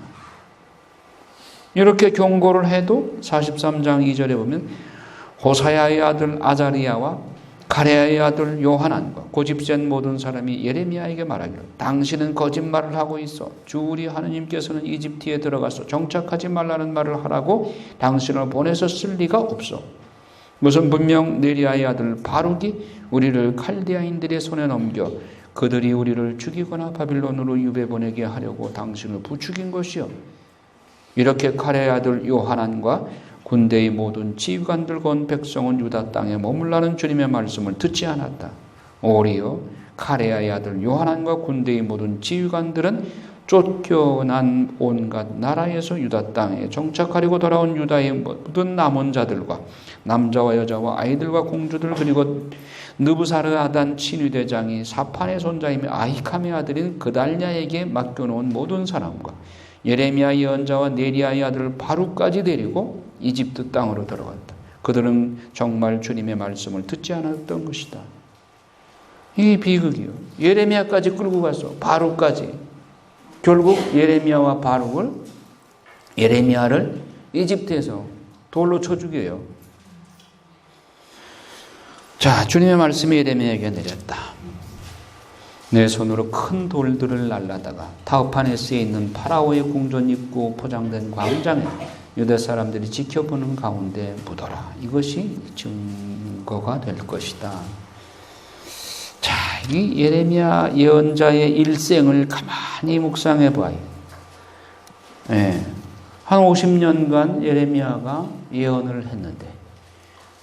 이렇게 경고를 해도 43장 2절에 보면 호사야의 아들 아자리야와 가레야의 아들 요하난과 고집센 모든 사람이 예레미야에게 말하기를 당신은 거짓말을 하고 있어. 주 우리 하느님께서는 이집트에 들어가서 정착하지 말라는 말을 하라고 당신을 보내서 쓸 리가 없어. 무슨 분명 네리야의 아들 바룩이 우리를 칼디아인들의 손에 넘겨 그들이 우리를 죽이거나 바빌론으로 유배 보내게 하려고 당신을 부추긴 것이요. 이렇게 가레야의 아들 요하난과 군대의 모든 지휘관들과 온 백성은 유다 땅에 머물라는 주님의 말씀을 듣지 않았다. 오히려 가레야의 아들 요하난과 군대의 모든 지휘관들은 쫓겨난 온갖 나라에서 유다 땅에 정착하려고 돌아온 유다의 모든 남은 자들과 남자와 여자와 아이들과 공주들 그리고 느부사르아단 친위대장이 사판의 손자이며 아히캄의 아들인 그달랴에게 맡겨놓은 모든 사람과 예레미야 예언자와 네리야의 아들 바룩까지 데리고 이집트 땅으로 들어갔다. 그들은 정말 주님의 말씀을 듣지 않았던 것이다. 이 비극이요. 예레미야까지 끌고 갔어. 바룩까지. 결국 예레미야와 바룩을 예레미야를 이집트에서 돌로 쳐 죽여요. 자, 주님의 말씀이 예레미야에게 내렸다. 내 손으로 큰 돌들을 날라다가 타흐파네스에 있는 파라오의 궁전 입구 포장된 광장에 유대 사람들이 지켜보는 가운데 묻어라. 이것이 증거가 될 것이다. 자, 이 예레미야 예언자의 일생을 가만히 묵상해 봐요. 한 50년간 예레미야가 예언을 했는데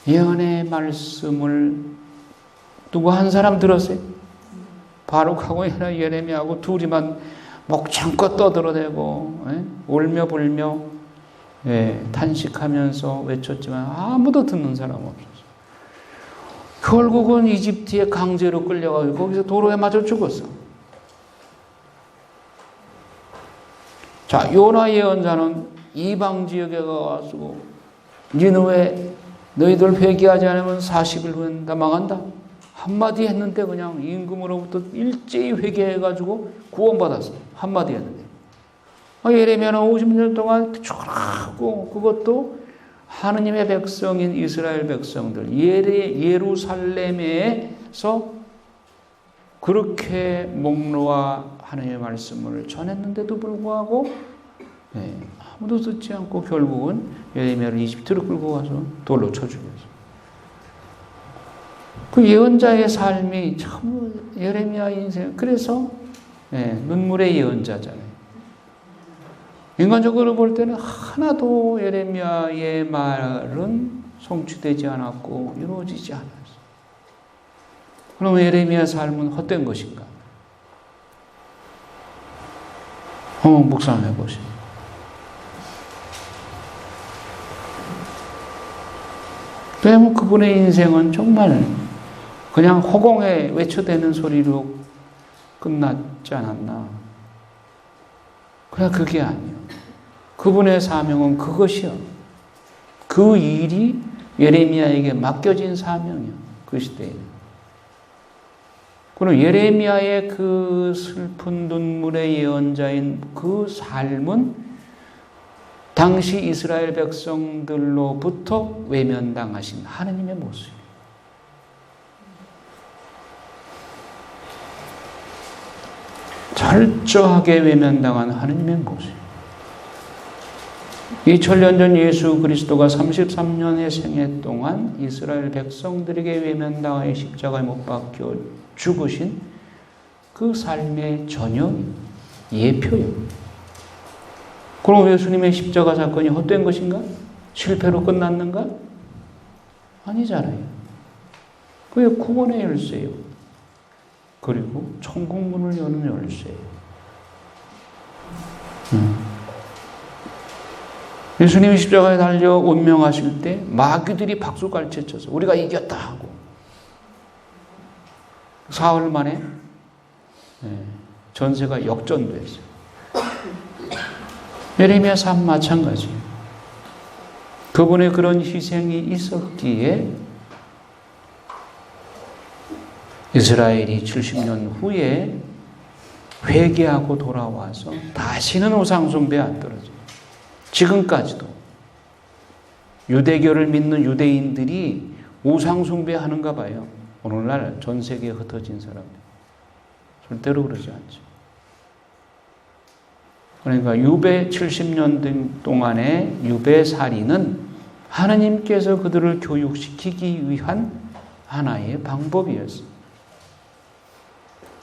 예언의 말씀을 누구 한 사람 들었어요? 바룩하고 예레미야하고 둘이만 목청껏 떠들어대고 울며 불며 탄식하면서 외쳤지만 아무도 듣는 사람 없었어요. 결국은 이집트에 강제로 끌려가고 거기서 도로에 맞아 죽었어. 자, 요나 예언자는 이방 지역에 가서 니느웨 너희들 회개하지 않으면 40일 후엔 다 망한다. 한마디 했는데 그냥 임금으로부터 일제히 회개해가지고 구원받았어. 한마디 했는데. 예레미야는 50년 동안 초라하고 그것도 하느님의 백성인 이스라엘 백성들 예루살렘에서 그렇게 목놓아 하느님의 말씀을 전했는데도 불구하고 아무도 듣지 않고 결국은 예레미야를 이집트로 끌고 가서 돌로 쳐 죽였어. 그 예언자의 삶이 참 예레미야 인생 그래서 눈물의 예언자잖아요. 인간적으로 볼 때는 하나도 예레미야의 말은 성취되지 않았고 이루어지지 않았어요. 그럼 예레미야 삶은 헛된 것인가? 한번 묵상해 보세요. 왜냐하면 그분의 인생은 정말 그냥 허공에 외쳐대는 소리로 끝났지 않았나? 그냥 그게 아니에요. 그분의 사명은 그것이요. 그 일이 예레미야에게 맡겨진 사명이요. 그 시대에. 그럼 예레미야의 그 슬픈 눈물의 예언자인 그 삶은 당시 이스라엘 백성들로부터 외면당하신 하느님의 모습이에요. 철저하게 외면당한 하느님의 모습. 2000년 전 예수 그리스도가 33년의 생애 동안 이스라엘 백성들에게 외면당하여 십자가에 못 박혀 죽으신 그 삶의 전형이 예표예요. 그럼 예수님의 십자가 사건이 헛된 것인가? 실패로 끝났는가? 아니잖아요. 그게 구원의 열쇠예요. 그리고 천국문을 여는 열쇠예요. 예수님이 십자가에 달려 운명하실 때 마귀들이 박수갈채 쳐서 우리가 이겼다 하고 사흘 만에 전세가 역전됐어요. 예레미야 삶 마찬가지예요. 그분의 그런 희생이 있었기에 이스라엘이 70년 후에 회개하고 돌아와서 다시는 우상 숭배 안 떨어져요. 지금까지도 유대교를 믿는 유대인들이 우상 숭배하는가 봐요. 오늘날 전 세계에 흩어진 사람들. 절대로 그러지 않죠. 그러니까 유배 70년 동안의 유배살이는 하나님께서 그들을 교육시키기 위한 하나의 방법이었어요.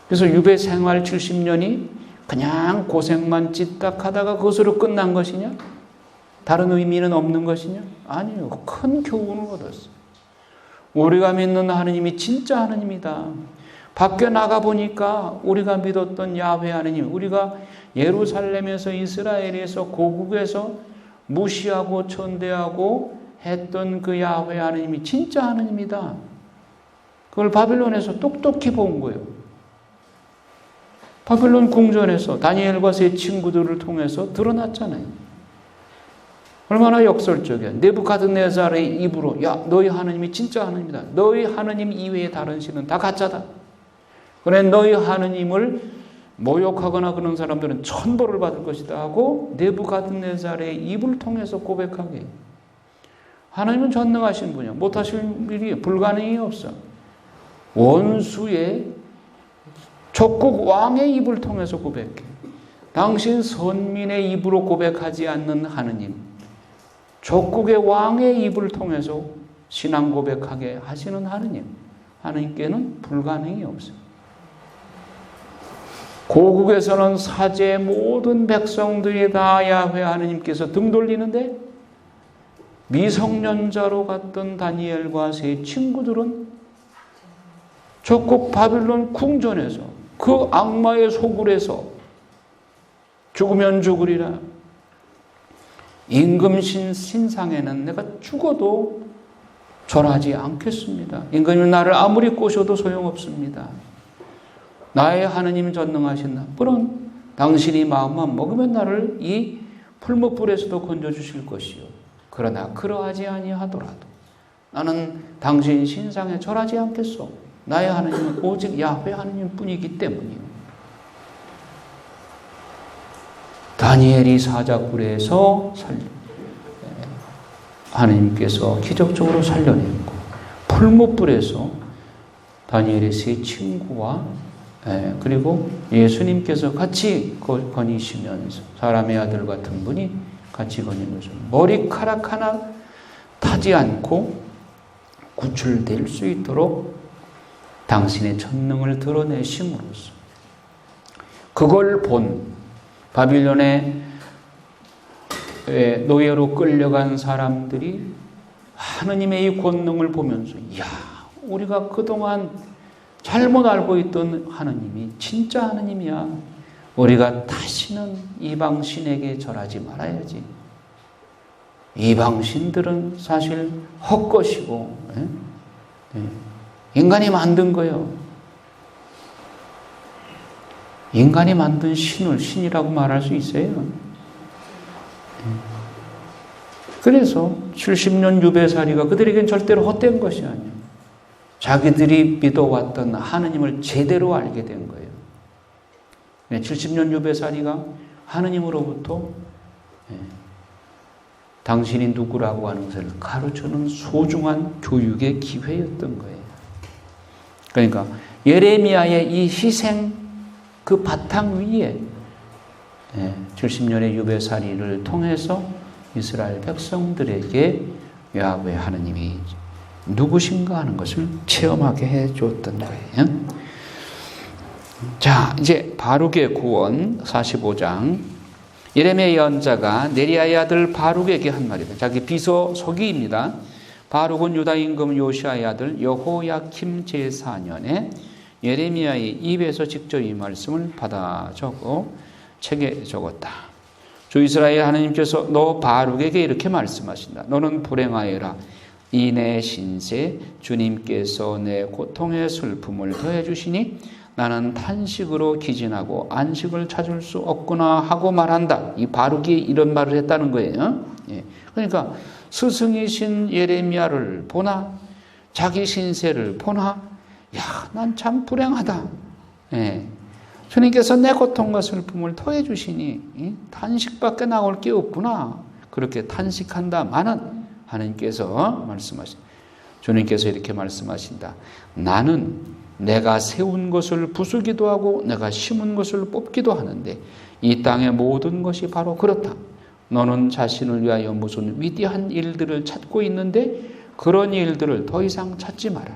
그래서 유배 생활 70년이 그냥 고생만 찌딱하다가 그것으로 끝난 것이냐? 다른 의미는 없는 것이냐? 아니요. 큰 교훈을 얻었어요. 우리가 믿는 하나님이 진짜 하나님이다. 밖에 나가보니까 우리가 믿었던 야훼 하나님, 우리가 예루살렘에서 이스라엘에서 고국에서 무시하고 천대하고 했던 그 야훼 하나님이 진짜 하나님이다. 그걸 바빌론에서 똑똑히 본 거예요. 바빌론 궁전에서 다니엘과 세 친구들을 통해서 드러났잖아요. 얼마나 역설적이야. 느부갓네살의 입으로 야 너희 하나님이 진짜 하나님이다. 너희 하나님 이외의 다른 신은 다 가짜다. 그래 너희 하나님을 모욕하거나 그런 사람들은 천벌을 받을 것이다 하고 느부갓네살의 입을 통해서 고백하게. 하나님은 전능하신 분이야. 못하실 일이 불가능이 없어. 원수의 족국 왕의 입을 통해서 고백해. 당신 선민의 입으로 고백하지 않는 하느님, 족국의 왕의 입을 통해서 신앙 고백하게 하시는 하느님, 하느님께는 불가능이 없어요. 고국에서는 사제 모든 백성들이 다 야훼 하느님께서 등 돌리는데 미성년자로 갔던 다니엘과 세 친구들은 족국 바빌론 궁전에서 그 악마의 소굴에서 죽으면 죽으리라. 임금신 신상에는 내가 죽어도 절하지 않겠습니다. 임금이 나를 아무리 꼬셔도 소용없습니다. 나의 하느님 전능하신 분은 당신이 마음만 먹으면 나를 이 풀무불에서도 건져주실 것이요. 그러나 그러하지 아니하더라도 나는 당신 신상에 절하지 않겠소. 나의 하느님은 오직 야훼 하느님뿐이기 때문이요. 다니엘이 사자굴에서 하느님께서 기적적으로 살려냈고 풀무불에서 다니엘의 세 친구와 그리고 예수님께서 같이 거니시면서 사람의 아들 같은 분이 같이 거니면서 머리카락 하나 타지 않고 구출될 수 있도록 당신의 전능을 드러내심으로써 그걸 본 바빌론의 노예로 끌려간 사람들이 하느님의 이 권능을 보면서 야, 우리가 그동안 잘못 알고 있던 하느님이 진짜 하느님이야. 우리가 다시는 이방신에게 절하지 말아야지. 이방신들은 사실 헛것이고 인간이 만든 거예요. 인간이 만든 신을 신이라고 말할 수 있어요. 그래서 70년 유배살이가 그들에겐 절대로 헛된 것이 아니에요. 자기들이 믿어왔던 하느님을 제대로 알게 된 거예요. 70년 유배살이가 하느님으로부터 당신이 누구라고 하는 것을 가르쳐주는 소중한 교육의 기회였던 거예요. 그러니까 예레미야의 이 희생 그 바탕 위에 70년의 유배살이를 통해서 이스라엘 백성들에게 야훼 하느님이 누구신가 하는 것을 체험하게 해줬던 거예요. 자, 이제 바룩의 구원 45장. 예레미야 예언자가 네리야의 아들 바룩에게 한 말이다. 자기 비서 서기입니다. 바룩은 유다 임금 요시아의 아들 여호야킴 제4년에 예레미야의 입에서 직접 이 말씀을 받아 적어 책에 적었다. 주 이스라엘 하나님께서 너 바룩에게 이렇게 말씀하신다. 너는 불행하여라. 이 내 신세 주님께서 내 고통의 슬픔을 더해 주시니 나는 탄식으로 기진하고 안식을 찾을 수 없구나 하고 말한다. 이 바룩이 이런 말을 했다는 거예요. 그러니까 스승이신 예레미야를 보나 자기 신세를 보나 야, 난 참 불행하다. 주님께서 내 고통과 슬픔을 더해 주시니 탄식밖에 나올 게 없구나. 그렇게 탄식한다마는 하나님께서 주님께서 이렇게 말씀하신다. 나는 내가 세운 것을 부수기도 하고 내가 심은 것을 뽑기도 하는데 이 땅의 모든 것이 바로 그렇다. 너는 자신을 위하여 무슨 위대한 일들을 찾고 있는데 그런 일들을 더 이상 찾지 마라.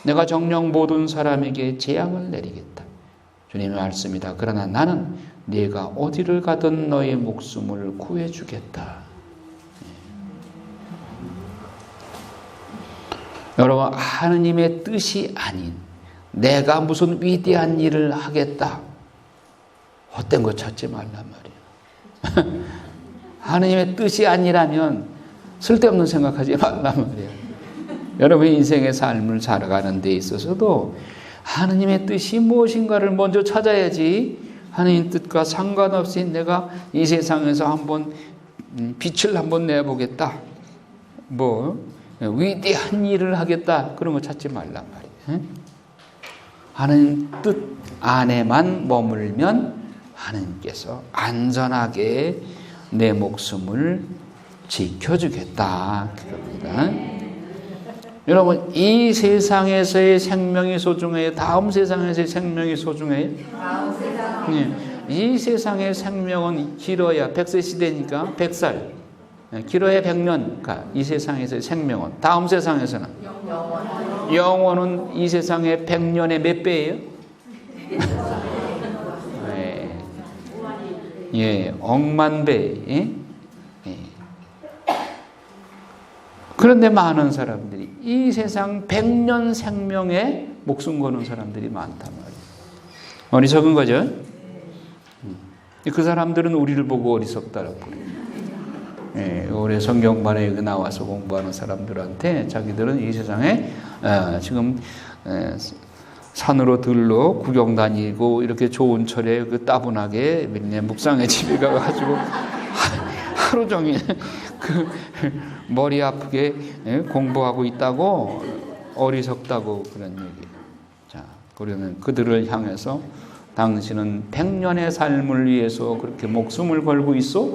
내가 정녕 모든 사람에게 재앙을 내리겠다. 주님의 말씀이다. 그러나 나는 네가 어디를 가든 너의 목숨을 구해주겠다. 여러분, 하느님의 뜻이 아닌 내가 무슨 위대한 일을 하겠다. 헛된 거 찾지 말란 말이에요. 하느님의 뜻이 아니라면 쓸데없는 생각하지 말란 말이에요. 여러분의 인생의 삶을 살아가는 데 있어서도 하느님의 뜻이 무엇인가를 먼저 찾아야지 하느님 뜻과 상관없이 내가 이 세상에서 한번 빛을 한번 내보겠다. 위대한 일을 하겠다. 그런 거 찾지 말란 말이에요. 하느님 뜻 안에만 머물면 하느님께서 안전하게 내 목숨을 지켜주겠다. 그럽니다. 여러분, 이 세상에서의 생명이 소중해요? 다음 세상에서의 생명이 소중해요? 다음 세상. 이 세상의 생명은 길어야 100세 시대니까 100살. 길어야 100년. 이 세상에서의 생명은. 다음 세상에서는? 영원은 이 세상의 100년의 몇 배예요? 억만 배. 그런데 많은 사람들이 이 세상 100년 생명에 목숨 거는 사람들이 많단 말이에요. 어리석은 거죠? 그 사람들은 우리를 보고 어리석다라고 그래요. 올해 성경반에 나와서 공부하는 사람들한테 자기들은 이 세상에 지금 산으로 들러 구경 다니고 이렇게 좋은 철에 따분하게 묵상의 집에 가가지고 하루 종일 머리 아프게 공부하고 있다고 어리석다고 그런 얘기예요. 자, 그러면 그들을 향해서 당신은 100년의 삶을 위해서 그렇게 목숨을 걸고 있어?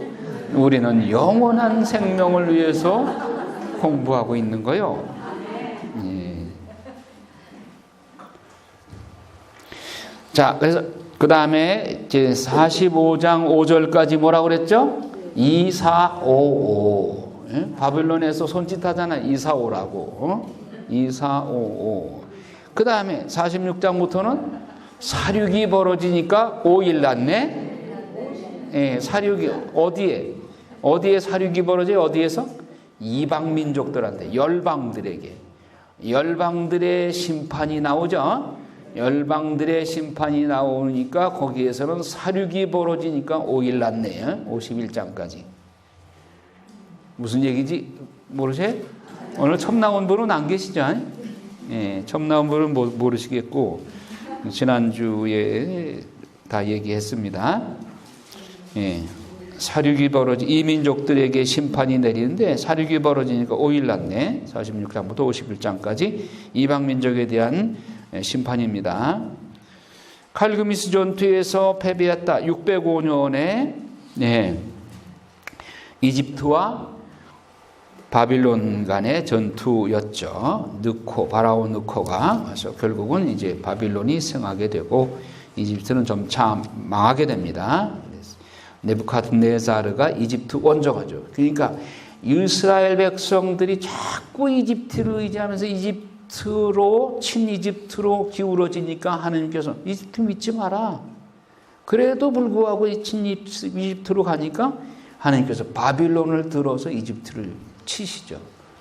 우리는 영원한 생명을 위해서 공부하고 있는 거요. 자, 그래서 그 다음에 이제 45장 5절까지 뭐라고 그랬죠? 2455. 바빌론에서 손짓하잖아. 245라고. 2455. 그 다음에 46장부터는 사륙이 벌어지니까 5일 났네. 사륙이 어디에 사륙이 벌어져요? 어디에서? 이방 민족들한테, 열방들에게. 열방들의 심판이 나오죠. 열방들의 심판이 나오니까 거기에서는 사륙이 벌어지니까 5일 났네요. 51장까지. 무슨 얘기지 모르세요? 오늘 처음 나온 분은 안 계시죠? 처음 나온 분은 모르시겠고 지난주에 다 얘기했습니다. 사륙이 이민족들에게 심판이 내리는데 사륙이 벌어지니까 5일 났네. 46장부터 51장까지 이방민족에 대한 심판입니다. 칼그미스 전투에서 패배했다. 605년에 이집트와 바빌론 간의 전투였죠. 바라온 느코가 와서 결국은 이제 바빌론이 승하게 되고 이집트는 점차 망하게 됩니다. 네부카드네자르가 이집트 원정하죠. 그러니까 이스라엘 백성들이 자꾸 이집트를 의지하면서 친이집트로 기울어지니까 하나님께서 이집트 믿지 마라. 그래도 불구하고 친이집트로 가니까 하나님께서 바빌론을 들어서 이집트를 치시죠.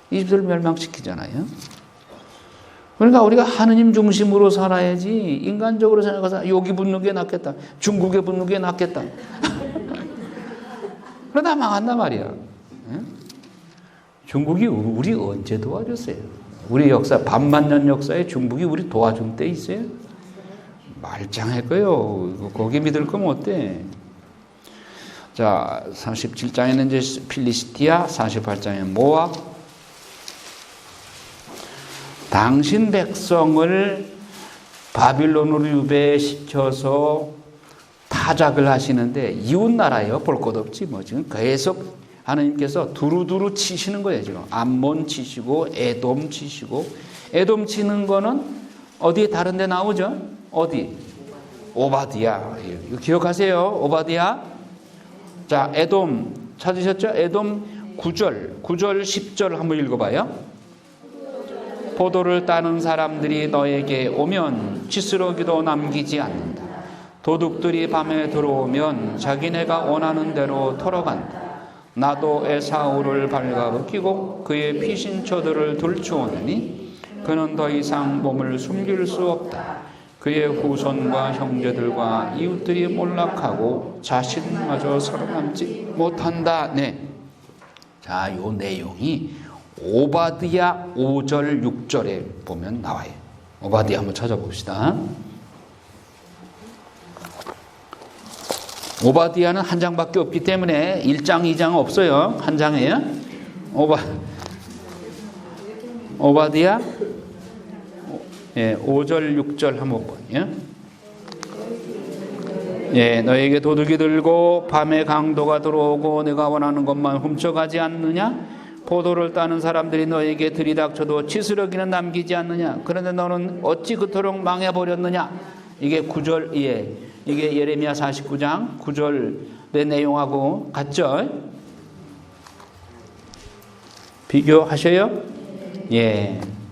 이집트를 멸망시키잖아요. 그러니까 우리가 하느님 중심으로 살아야지 인간적으로 생각해서 여기 붙는 게 낫겠다. 중국에 붙는 게 낫겠다. 그러다 망한단 말이야. 중국이 우리 언제 도와줬어요? 우리 역사, 반만년 역사에 중국이 우리 도와준 때 있어요? 말짱할 거요. 거기 믿을 거면 어때? 자, 37장에는 이제 필리스티아, 48장에 모압. 당신 백성을 바빌론으로 유배시켜서 타작을 하시는데 이웃 나라예요. 볼 것 없지 뭐 지금 계속 하나님께서 두루두루 치시는 거예요. 지금 암몬 치시고 에돔 치시고, 에돔 치는 거는 어디에 다른 데 나오죠? 어디? 오바디야. 이거 기억하세요. 오바디야. 자, 에돔 찾으셨죠? 에돔 9절 10절 한번 읽어봐요. 포도를 따는 사람들이 너에게 오면 지스러기도 남기지 않는다. 도둑들이 밤에 들어오면 자기네가 원하는 대로 털어간다. 나도 에사우를 발가벗기고 그의 피신처들을 들추었느니 그는 더 이상 몸을 숨길 수 없다. 그의 후손과 형제들과 이웃들이 몰락하고 자신마저 살아남지 못한다. 네. 자, 요 내용이 오바드야 5절 6절에 보면 나와요. 오바드야 한번 찾아봅시다. 오바드야는 한 장밖에 없기 때문에 1장 2장 없어요. 한 장이에요. 오바드야 5절 6절 한번 봐요. 너에게 도둑이 들고 밤에 강도가 들어오고 내가 원하는 것만 훔쳐가지 않느냐? 포도를 따는 사람들이 너에게 들이닥쳐도 지스러기는 남기지 않느냐? 그런데 너는 어찌 그토록 망해버렸느냐? 이게 9절, 이게 예레미야 49장 9절의 내용하고 같죠? 비교하셔요?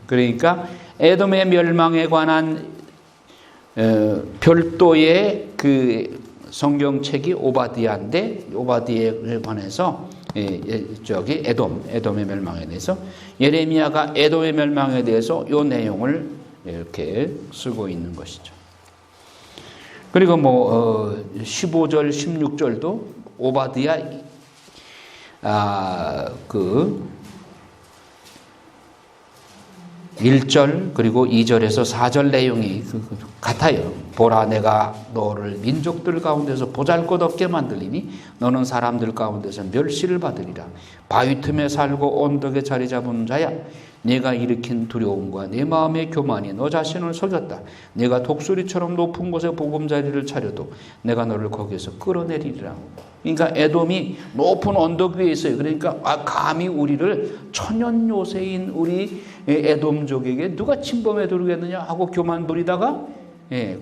그러니까 에돔의 멸망에 관한 별도의 그 성경책이 오바디아인데, 오바디아에 관해서 저기 에돔의 멸망에 대해서, 예레미야가 에돔의 멸망에 대해서 이 내용을 이렇게 쓰고 있는 것이죠. 그리고 15절 16절도 오바디아 그 1절 그리고 2절에서 4절 내용이 같아요. 보라, 내가 너를 민족들 가운데서 보잘것없게 만들리니 너는 사람들 가운데서 멸시를 받으리라. 바위 틈에 살고 언덕에 자리 잡은 자야, 내가 일으킨 두려움과 내 마음의 교만이 너 자신을 속였다. 내가 독수리처럼 높은 곳에 보금자리를 차려도 내가 너를 거기에서 끌어내리리라. 그러니까 에돔이 높은 언덕 위에 있어요. 그러니까 감히 우리를 천연 요새인 우리 에돔족에게 누가 침범해 들어오겠느냐 하고 교만 부리다가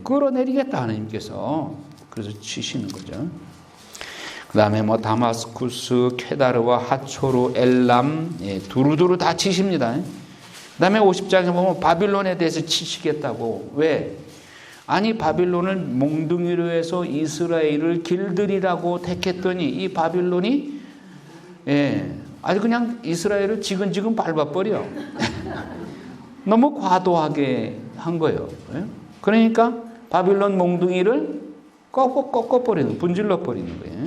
끌어내리겠다 하나님께서. 그래서 치시는 거죠. 그 다음에 다마스쿠스, 케다르와 하초르, 엘람, 두루두루 다 치십니다. 그 다음에 50장에 보면 바빌론에 대해서 치시겠다고. 왜? 아니, 바빌론을 몽둥이로 해서 이스라엘을 길들이라고 택했더니 이 바빌론이 아주 그냥 이스라엘을 지근지근 밟아버려. 너무 과도하게 한 거예요. 그러니까 바빌론 몽둥이를 꺾어버리는, 분질러버리는 거예요.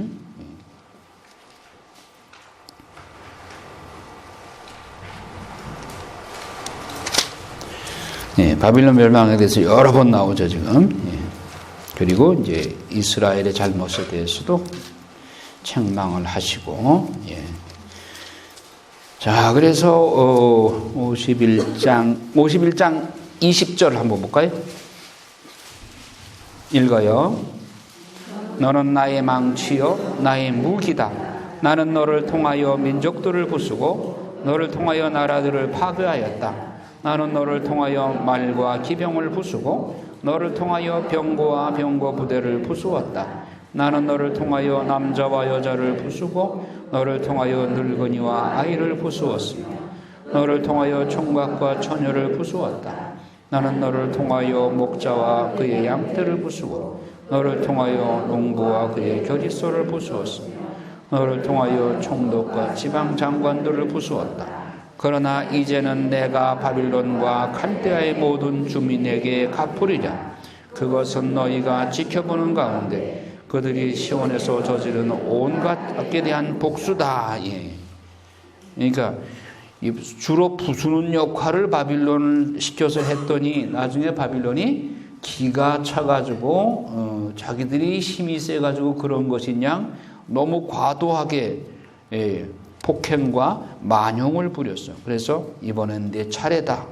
바빌론 멸망에 대해서 여러 번 나오죠, 지금. 그리고 이제 이스라엘의 잘못에 대해서도 책망을 하시고. 자, 그래서 51장 20절 한번 볼까요? 읽어요. 너는 나의 망치요 나의 무기다. 나는 너를 통하여 민족들을 부수고 너를 통하여 나라들을 파괴하였다. 나는 너를 통하여 말과 기병을 부수고 너를 통하여 병거와 병거 부대를 부수었다. 나는 너를 통하여 남자와 여자를 부수고 너를 통하여 늙은이와 아이를 부수었으며 너를 통하여 총각과 처녀를 부수었다. 나는 너를 통하여 목자와 그의 양떼를 부수고 너를 통하여 농부와 그의 겨짓소를 부수었으며 너를 통하여 총독과 지방 장관들을 부수었다. 그러나 이제는 내가 바빌론과 칼데아의 모든 주민에게 갚으리라. 그것은 너희가 지켜보는 가운데 그들이 시온에서 저지른 온갖 악에 대한 복수다. 그러니까 주로 부수는 역할을 바빌론을 시켜서 했더니 나중에 바빌론이 기가 차가지고 자기들이 힘이 세가지고 그런 것이냐 너무 과도하게 폭행과 만용을 부렸어. 그래서 이번엔 내 차례다.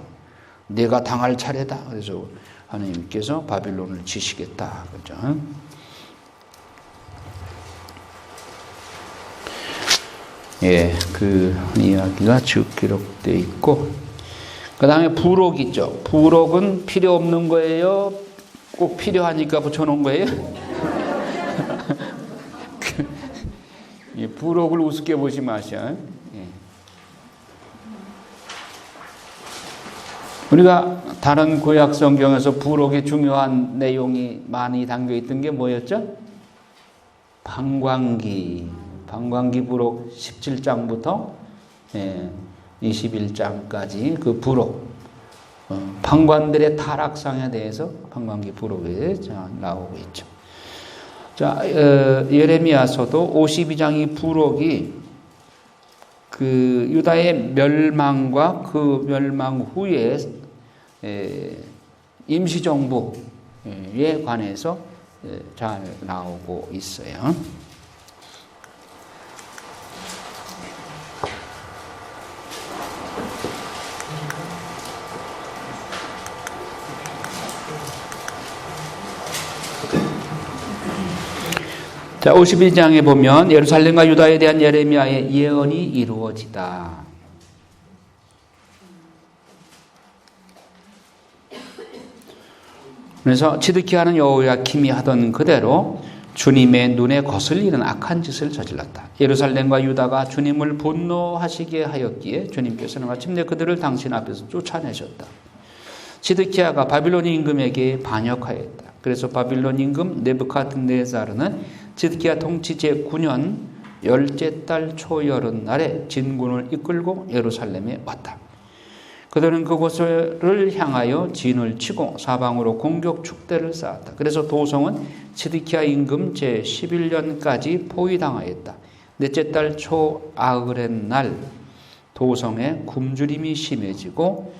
내가 당할 차례다. 그래서 하나님께서 바빌론을 치시겠다. 그죠? 예, 그 이야기가 쭉 기록되어 있고, 그 다음에 부록 있죠. 부록은 필요 없는 거예요? 꼭 필요하니까 붙여놓은 거예요? 부록을 우습게 보지 마셔. 우리가 다른 구약 성경에서 부록의 중요한 내용이 많이 담겨 있던 게 뭐였죠? 방광기 부록 17장부터 21장까지 그 부록, 방관들의 타락상에 대해서 방광기 부록에 나오고 있죠. 자, 예레미야서도 52장이 부록이 그 유다의 멸망과 그 멸망 후에 임시정부에 관해서 잘 나오고 있어요. 자, 52장에 보면 예루살렘과 유다에 대한 예레미야의 예언이 이루어지다. 그래서 지드키야는 여호야킴이 하던 그대로 주님의 눈에 거슬리는 악한 짓을 저질렀다. 예루살렘과 유다가 주님을 분노하시게 하였기에 주님께서는 마침내 그들을 당신 앞에서 쫓아내셨다. 지드키야가 바빌론 임금에게 반역하였다. 그래서 바빌론 임금 느부갓네살은 지드키야 통치 제9년 열째 달 초여름날에 진군을 이끌고 예루살렘에 왔다. 그들은 그곳을 향하여 진을 치고 사방으로 공격 축대를 쌓았다. 그래서 도성은 지드키야 임금 제11년까지 포위당하였다. 넷째 달 초 아흐렛 날 도성에 굶주림이 심해지고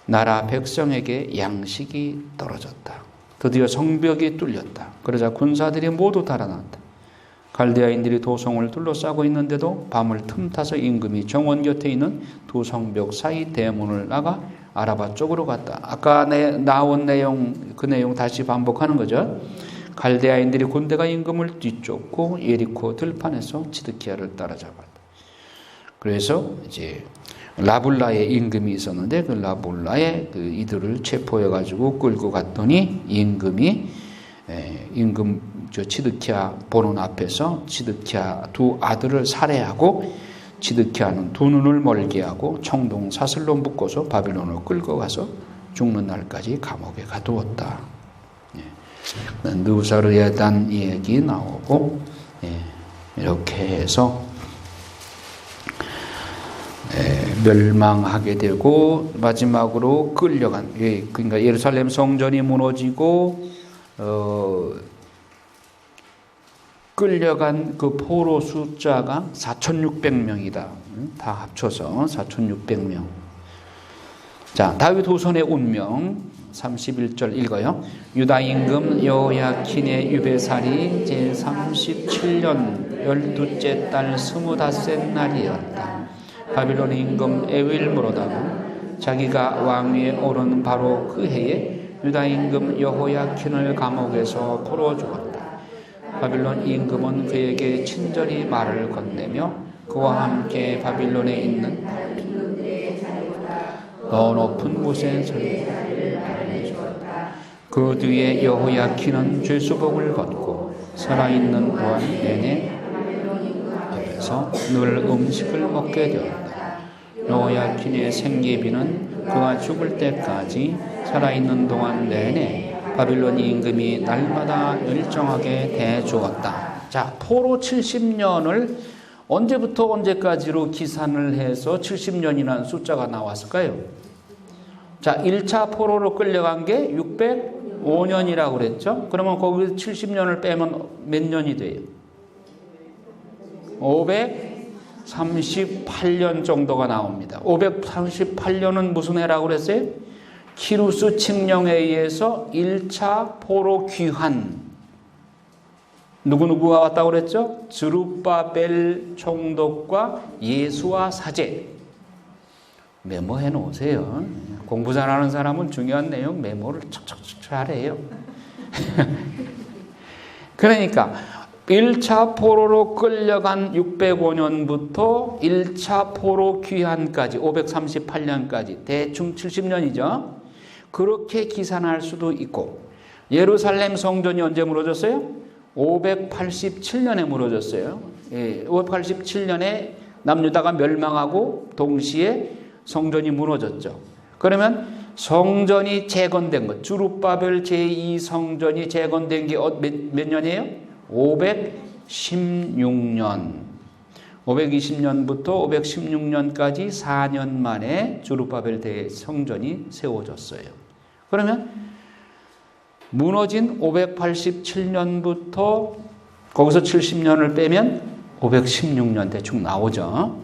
나라 백성에게 양식이 떨어졌다. 드디어 성벽이 뚫렸다. 그러자 군사들이 모두 달아났다. 갈대아인들이 도성을 둘러싸고 있는데도 밤을 틈타서 임금이 정원 곁에 있는 두 성벽 사이 대문을 나가 아라바 쪽으로 갔다. 아까 나온 내용, 그 내용 다시 반복하는 거죠. 갈대아인들이 군대가 임금을 뒤쫓고 예리코 들판에서 지드키야를 따라잡았다. 그래서 이제 라불라의 임금이 있었는데 그 라불라의 그 이들을 체포해가지고 끌고 갔더니 임금 저 지드키야 보는 앞에서 지드키야 두 아들을 살해하고 지드키야는 두 눈을 멀게 하고 청동 사슬로 묶어서 바빌론으로 끌고 가서 죽는 날까지 감옥에 가두었다. 느부사르에 대한 얘기 나오고 이렇게 해서 멸망하게 되고 마지막으로 끌려간, 그러니까 예루살렘 성전이 무너지고 끌려간 그 포로 숫자가 4,600명이다. 다 합쳐서 4,600명. 자, 다윗 후손의 운명 31절 읽어요. 유다 임금 여호야킨의 유배살이 제37년 12째 달 25째 날이었다. 바빌론 임금 에윌므로다가 자기가 왕위에 오른 바로 그 해에 유다 임금 여호야킨을 감옥에서 풀어주었다. 바빌론 임금은 그에게 친절히 말을 건네며 그와 함께 바빌론에 있는 더 높은 곳에 설치하였다. 그 뒤에 여호야킨은 죄수복을 벗고 살아있는 동안 내내 앞에서 늘 음식을 먹게 되었다. 여호야킨의 생계비는 그가 죽을 때까지 살아있는 동안 내내 바빌론 임금이 날마다 일정하게 대주었다. 자, 포로 70년을 언제부터 언제까지로 기산을 해서 70년이라는 숫자가 나왔을까요? 자, 1차 포로로 끌려간 게 605년이라고 그랬죠? 그러면 거기서 70년을 빼면 몇 년이 돼요? 538년 정도가 나옵니다. 538년은 무슨 해라고 그랬어요? 키루스 칙령에 의해서 1차 포로 귀환. 누구누구가 왔다고 그랬죠? 스룹바벨 총독과 예수와 사제. 메모해 놓으세요. 공부 잘하는 사람은 중요한 내용 메모를 척척척 잘해요. 그러니까 1차 포로로 끌려간 605년부터 1차 포로 귀환까지 538년까지 대충 70년이죠. 그렇게 계산할 수도 있고, 예루살렘 성전이 언제 무너졌어요? 587년에 무너졌어요. 587년에 남유다가 멸망하고 동시에 성전이 무너졌죠. 그러면 성전이 재건된 것, 주룹바벨 제2성전이 재건된 게 몇 년이에요? 516년. 520년부터 516년까지 4년 만에 주룹바벨 대성전이 세워졌어요. 그러면 무너진 587년부터 거기서 70년을 빼면 516년 대충 나오죠.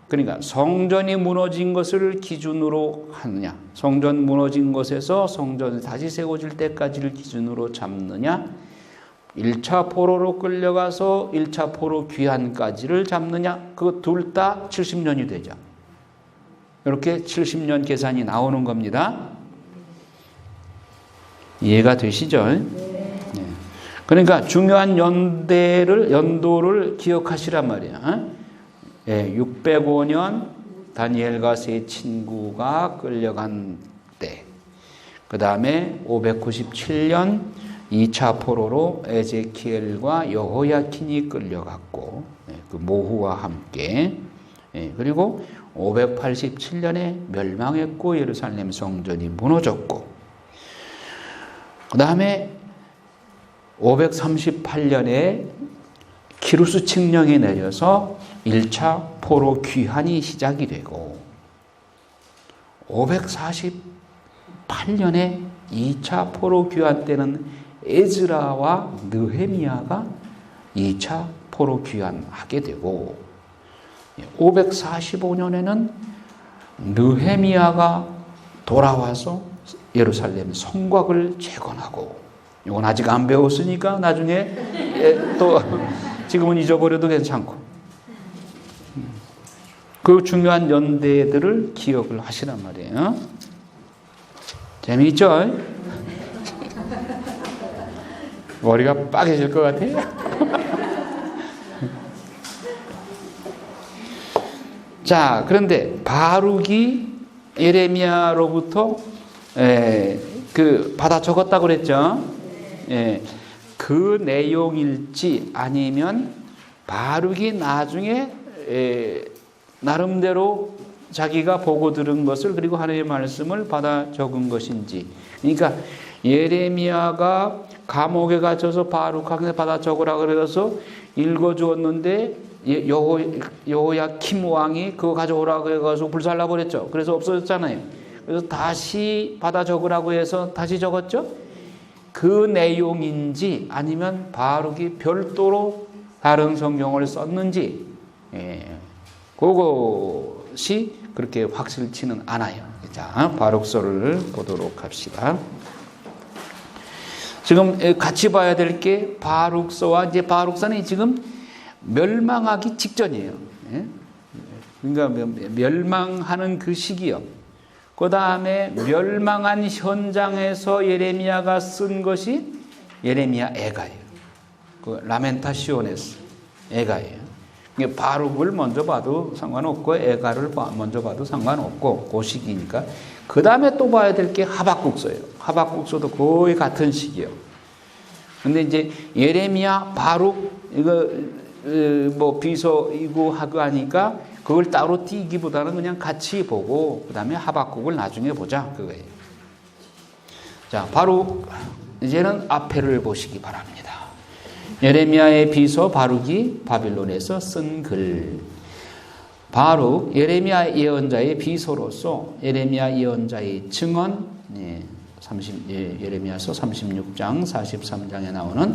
그러니까 성전이 무너진 것을 기준으로 하느냐, 성전 무너진 것에서 성전이 다시 세워질 때까지를 기준으로 잡느냐, 1차 포로로 끌려가서 1차 포로 귀환까지를 잡느냐, 그 둘 다 70년이 되죠. 이렇게 70년 계산이 나오는 겁니다. 이해가 되시죠? 네. 그러니까 중요한 연도를 기억하시란 말이에요. 605년 다니엘과 세 친구가 끌려간 때, 그 다음에 597년 2차 포로로 에제키엘과 여호야킨이 끌려갔고, 그 모후와 함께, 그리고 587년에 멸망했고 예루살렘 성전이 무너졌고, 그 다음에 538년에 키루스 칙령이 내려서 1차 포로 귀환이 시작이 되고, 548년에 2차 포로 귀환 때는 에즈라와 느헤미야가 2차 포로 귀환하게 되고, 545년에는 느헤미야가 돌아와서 예루살렘 성곽을 재건하고, 이건 아직 안 배웠으니까 나중에 또 지금은 잊어버려도 괜찮고, 그 중요한 연대들을 기억을 하시란 말이에요. 재미있죠? 머리가 빠개질 것 같아요. 자, 그런데 바룩이 예레미야로부터 받아 적었다고 그랬죠. 그 내용일지 아니면 바룩이 나중에 나름대로 자기가 보고 들은 것을, 그리고 하나님의 말씀을 받아 적은 것인지. 그러니까 예레미야가 감옥에 갇혀서 바룩한테 받아 적으라 그래서 읽어주었는데 여호야킴 왕이 그거 가져오라고 해가지고 불살라 버렸죠. 그래서 없어졌잖아요. 그래서 다시 받아 적으라고 해서 다시 적었죠. 그 내용인지 아니면 바룩이 별도로 다른 성경을 썼는지, 그것이 그렇게 확실치는 않아요. 자, 바룩서를 보도록 합시다. 지금 같이 봐야 될 게 바룩서와, 이제 바룩서는 지금 멸망하기 직전이에요. 그러니까 멸망하는 그 시기요. 그 다음에 멸망한 현장에서 예레미야가 쓴 것이 예레미야 애가예요. 그 라멘타시오네스 애가예요. 바룩을 먼저 봐도 상관없고 애가를 먼저 봐도 상관없고 그 시기니까. 그 다음에 또 봐야 될 게 하박국서예요. 하박국서도 거의 같은 시기예요. 근데 이제 예레미야, 바룩 이거 뭐 비서이고 하고 하니까 그걸 따로 띄기보다는 그냥 같이 보고 그 다음에 하박국을 나중에 보자 그거예요. 자, 바룩 이제는 앞에를 보시기 바랍니다. 예레미야의 비서 바룩이 바빌론에서 쓴 글. 바룩 예레미야 예언자의 비서로서 예레미야 예언자의 증언, 예레미야서 36장 43장에 나오는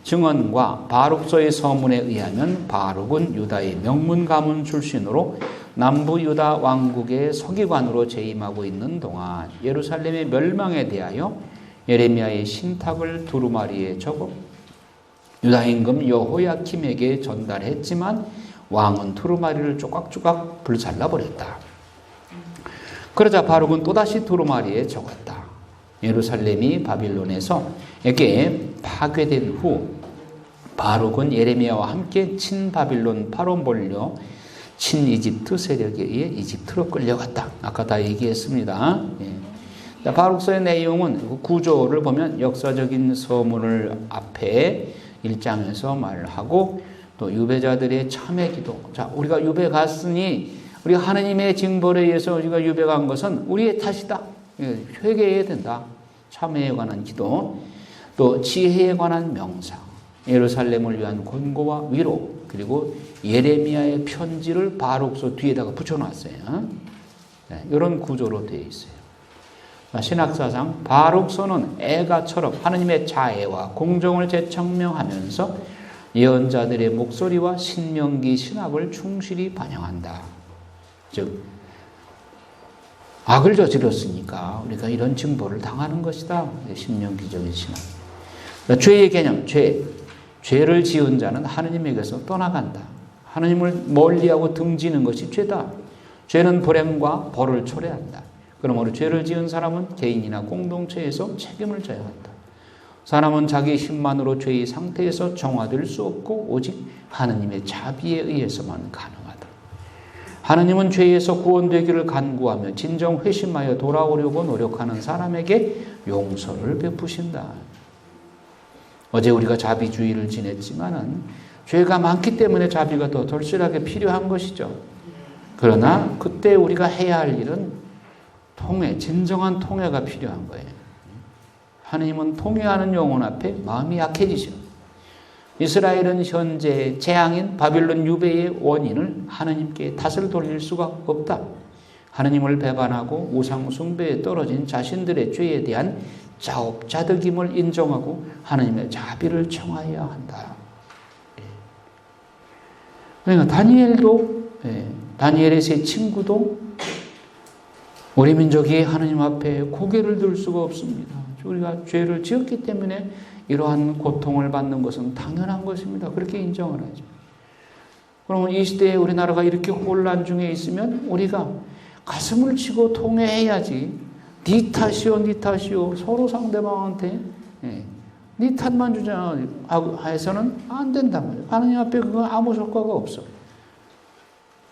증언과 바룩서의 서문에 의하면 바룩은 유다의 명문 가문 출신으로 남부 유다 왕국의 서기관으로 재임하고 있는 동안 예루살렘의 멸망에 대하여 예레미야의 신탁을 두루마리에 적어 유다 임금 여호야킴에게 전달했지만 왕은 두루마리를 조각조각 불살라버렸다. 그러자 바룩은 또다시 두루마리에 적었다. 예루살렘이 바빌론에서 에게 파괴된 후 바룩은 예레미야와 함께 친바빌론 파로 몰려 친이집트 세력에 의해 이집트로 끌려갔다. 아까 다 얘기했습니다. 예. 바룩서의 내용은 구조를 보면 역사적인 서문을 앞에 1장에서 말하고 또 유배자들의 참회 기도. 자, 우리가 유배 갔으니 우리가 하느님의 징벌에 의해서 우리가 유배 간 것은 우리의 탓이다. 회개해야 된다. 참회에 관한 기도. 또 지혜에 관한 명상. 예루살렘을 위한 권고와 위로. 그리고 예레미야의 편지를 바룩서 뒤에다가 붙여놨어요. 네, 이런 구조로 되어 있어요. 신학사상 바룩서는 애가처럼 하느님의 자애와 공정을 재청명하면서 예언자들의 목소리와 신명기 신학을 충실히 반영한다. 즉 악을 저질렀으니까 우리가 이런 징벌을 당하는 것이다. 신명기적인 신학. 죄의 개념, 죄를 지은 자는 하느님에게서 떠나간다. 하느님을 멀리하고 등지는 것이 죄다. 죄는 불행과 벌을 초래한다. 그러므로 죄를 지은 사람은 개인이나 공동체에서 책임을 져야 한다. 사람은 자기 힘만으로 죄의 상태에서 정화될 수 없고 오직 하느님의 자비에 의해서만 가능하다. 하느님은 죄에서 구원되기를 간구하며 진정 회심하여 돌아오려고 노력하는 사람에게 용서를 베푸신다. 어제 우리가 자비주의를 지냈지만은 죄가 많기 때문에 자비가 더 절실하게 필요한 것이죠. 그러나 그때 우리가 해야 할 일은 통회, 진정한 통회가 필요한 거예요. 하느님은 통회하는 영혼 앞에 마음이 약해지죠. 이스라엘은 현재 재앙인 바빌론 유배의 원인을 하느님께 탓을 돌릴 수가 없다. 하느님을 배반하고 우상 숭배에 떨어진 자신들의 죄에 대한 자업자득임을 인정하고 하느님의 자비를 청하여야 한다. 그러니까 다니엘의 세 친구도 우리 민족이 하느님 앞에 고개를 들 수가 없습니다. 우리가 죄를 지었기 때문에 이러한 고통을 받는 것은 당연한 것입니다. 그렇게 인정을 하죠. 그러면 이 시대에 우리나라가 이렇게 혼란 중에 있으면 우리가 가슴을 치고 통회해야지. 네 탓이요. 서로 상대방한테 네 탓만 주자 해서는 안 된단 말이에요. 하느님 앞에 그건 아무 효과가 없어.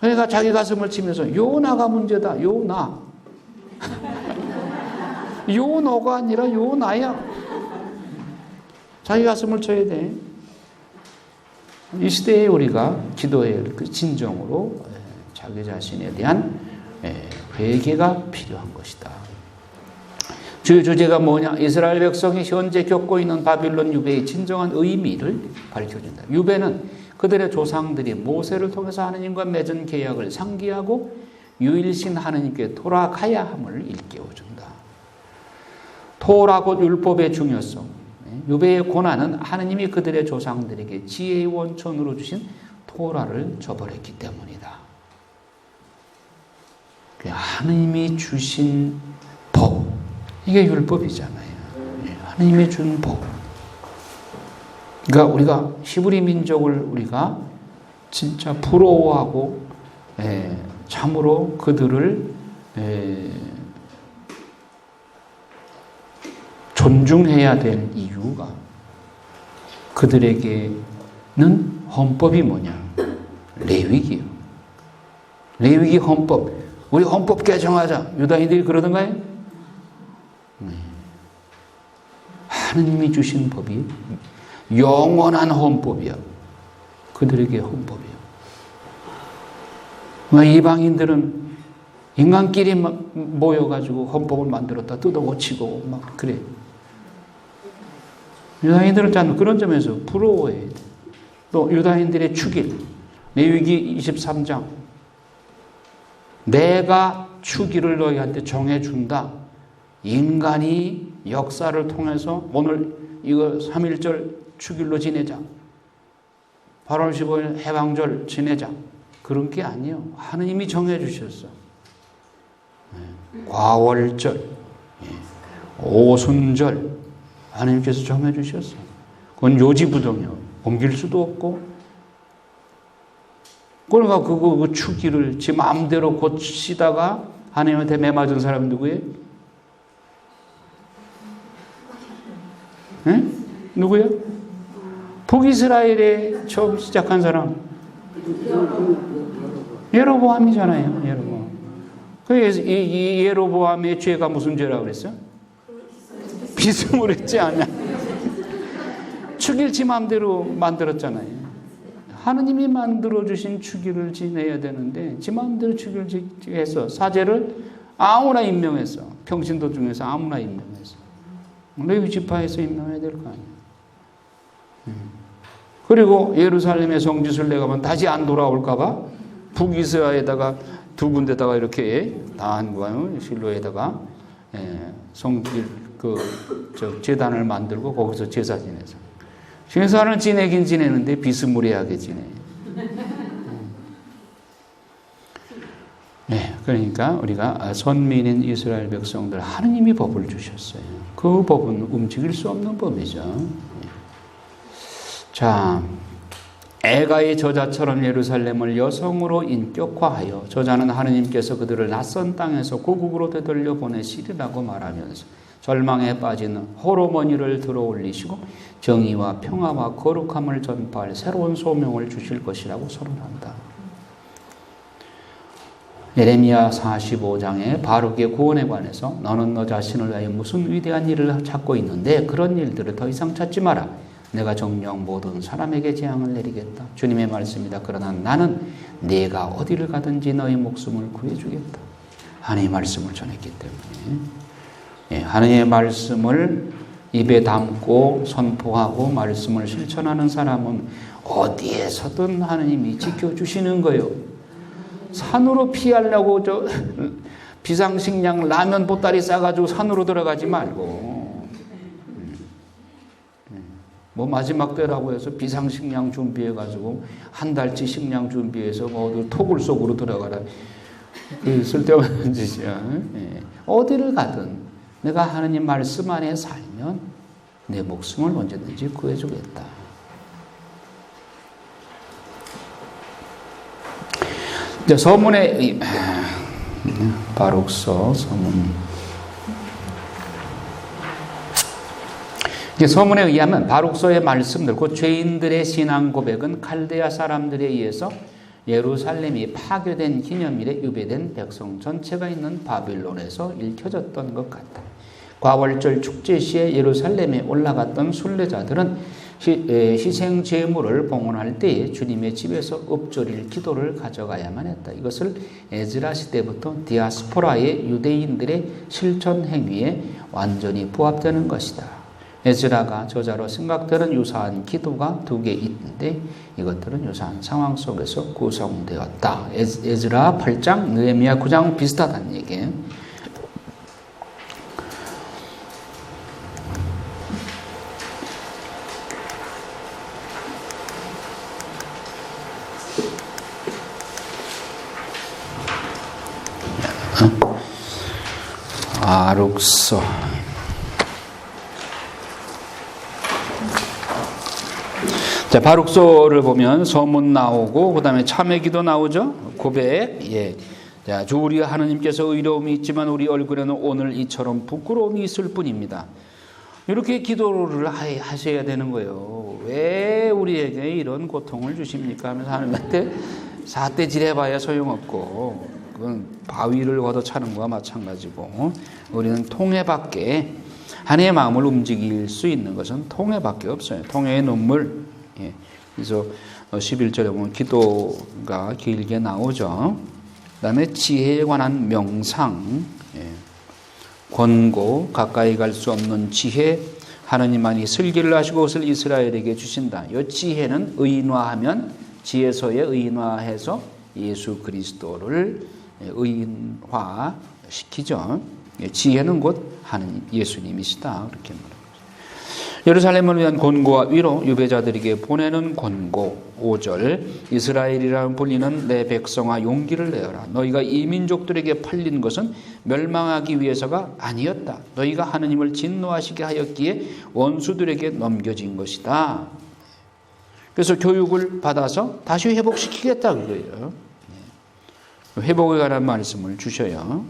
그러니까 자기 가슴을 치면서 요 나가 문제다. 요 나. 요 너가 아니라 요 나야. 자기 가슴을 쳐야 돼. 이 시대에 우리가 기도해야 할 그 진정으로 자기 자신에 대한 회개가 필요한 것이다. 주요 주제가 뭐냐? 이스라엘 백성이 현재 겪고 있는 바빌론 유배의 진정한 의미를 밝혀준다. 유배는 그들의 조상들이 모세를 통해서 하느님과 맺은 계약을 상기하고 유일신 하느님께 돌아가야 함을 일깨워준다. 토라 곧 율법의 중요성. 유배의 고난은 하느님이 그들의 조상들에게 지혜의 원천으로 주신 토라를 저버렸기 때문이다. 하느님이 주신 법, 이게 율법이잖아요. 하느님이 준 법. 그러니까 우리가 히브리 민족을 우리가 진짜 부러워하고 참으로 그들을 존중해야 될 이유가 그들에게는 헌법이 뭐냐? 레위기요. 레위기 헌법. 우리 헌법 개정하자. 유다인들이 그러던가요? 하느님이 주신 법이 영원한 헌법이야. 그들에게 헌법이야. 이방인들은 인간끼리 모여가지고 헌법을 만들었다 뜯어고치고 막 그래. 유다인들은 참 그런 점에서 부러워해야 돼. 또 유다인들의 축일, 레위기 23장. 내가 축일을 너희한테 정해준다. 인간이 역사를 통해서 오늘 이거 3.1절 축일로 지내자. 8월 15일 해방절 지내자. 그런 게 아니에요. 하느님이 정해주셨어. 과월절, 오순절 하느님께서 정해주셨어. 그건 요지부동이요. 옮길 수도 없고. 그러니까 그 축일을 지 마음대로 고치다가 하느님한테 매맞은 사람이 누구예요? 누구야? 북이스라엘에 처음 시작한 사람 예로보암이잖아요. 예로보암. 그래서 이 예로보암의 죄가 무슨 죄라고 그랬어요? 비스무리했지 않냐? 축일 지 마음대로 만들었잖아요. 하느님이 만들어주신 축일을 지내야 되는데 지 마음대로 축일을 해서 사제를 아무나 임명해서 평신도 중에서 아무나 임명해서 레위 지파에서 임명해야 될 거 아니에요. 그리고 예루살렘의 성지순례 가면 다시 안 돌아올까 봐 북이스라엘에다가 두 군데다가 이렇게 다 한 거예요. 실로에다가 성길 제단을 만들고 거기서 제사 지내서 제사를 지내긴 지내는데 비스무리하게 지내요. 네, 그러니까 우리가 선민인 이스라엘 백성들 하느님이 법을 주셨어요. 그 법은 움직일 수 없는 법이죠. 자, 애가의 저자처럼 예루살렘을 여성으로 인격화하여 저자는 하느님께서 그들을 낯선 땅에서 고국으로 되돌려 보내시리라고 말하면서 절망에 빠진 호르몬이를 들어올리시고 정의와 평화와 거룩함을 전파할 새로운 소명을 주실 것이라고 선언한다. 예레미야 45장에 바룩의 구원에 관해서 너는 너 자신을 위하여 무슨 위대한 일을 찾고 있는데 그런 일들을 더 이상 찾지 마라. 내가 정녕 모든 사람에게 재앙을 내리겠다. 주님의 말씀이다. 그러나 나는 네가 어디를 가든지 너의 목숨을 구해주겠다. 하나님의 말씀을 전했기 때문에 하나님의 말씀을 입에 담고 선포하고 말씀을 실천하는 사람은 어디에서든 하나님이 지켜주시는 거예요. 산으로 피하려고 비상식량 라면 보따리 싸가지고 산으로 들어가지 말고 뭐 마지막 때라고 해서 비상식량 준비해가지고 한 달치 식량 준비해서 뭐 토굴 속으로 들어가라. 그 쓸데없는 짓이야. 어디를 가든 내가 하느님 말씀 안에 살면 내 목숨을 언제든지 구해주겠다. 이제 서문의 바룩서 서문. 서문에 의하면 바룩서의 말씀들, 그 죄인들의 신앙 고백은 칼데아 사람들에 의해서 예루살렘이 파괴된 기념일에 유배된 백성 전체가 있는 바빌론에서 읽혀졌던 것 같다. 과월절 축제 시에 예루살렘에 올라갔던 순례자들은 희생 제물을 봉헌할 때에 주님의 집에서 읊조릴 기도를 가져가야만 했다. 이것을 에즈라 시대부터 디아스포라의 유대인들의 실천 행위에 완전히 부합되는 것이다. 에즈라가 저자로 생각되는 유사한 기도가 두 개 있는데 이것들은 유사한 상황 속에서 구성되었다. 에즈라 8장, 느헤미야 9장 비슷하다는 얘기예요. 바룩서 자, 바룩서를 보면 서문 나오고 그다음에 참회기도 나오죠. 고백. 자, 주 우리 하나님께서 의로움이 있지만 우리 얼굴에는 오늘 이처럼 부끄러움이 있을 뿐입니다. 이렇게 기도를 하셔야 되는 거예요. 왜 우리에게 이런 고통을 주십니까? 하면서 하나님한테 사태질해봐야 소용없고 그건 바위를 걷어차는 것과 마찬가지고 우리는 통회밖에 하나님의 마음을 움직일 수 있는 것은 통회밖에 없어요. 통회의 눈물. 그래서 11절에 보면 기도가 길게 나오죠. 그 다음에 지혜에 관한 명상, 권고, 가까이 갈 수 없는 지혜, 하나님만이 슬기를 하시고 그것을 이스라엘에게 주신다. 이 지혜는 의인화하면 지혜서에 의인화해서 예수 그리스도를 의인화시키죠. 지혜는 곧 하나님, 예수님이시다. 그렇게 말합니다. 예루살렘을 위한 권고와 위로 유배자들에게 보내는 권고 5절 이스라엘이라는 불리는 내 백성아 용기를 내어라. 너희가 이 민족들에게 팔린 것은 멸망하기 위해서가 아니었다. 너희가 하느님을 진노하시게 하였기에 원수들에게 넘겨진 것이다. 그래서 교육을 받아서 다시 회복시키겠다 그거예요. 회복에 관한 말씀을 주셔요.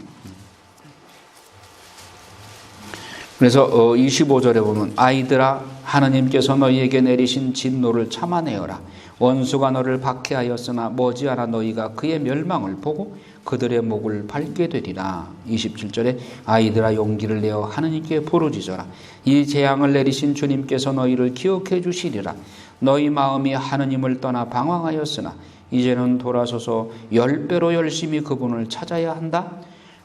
그래서 25절에 보면 아이들아 하나님께서 너희에게 내리신 진노를 참아내어라. 원수가 너를 박해하였으나 머지않아 너희가 그의 멸망을 보고 그들의 목을 밟게 되리라. 27절에 아이들아 용기를 내어 하나님께 부르짖어라. 이 재앙을 내리신 주님께서 너희를 기억해 주시리라. 너희 마음이 하나님을 떠나 방황하였으나 이제는 돌아서서 10배로 열심히 그분을 찾아야 한다.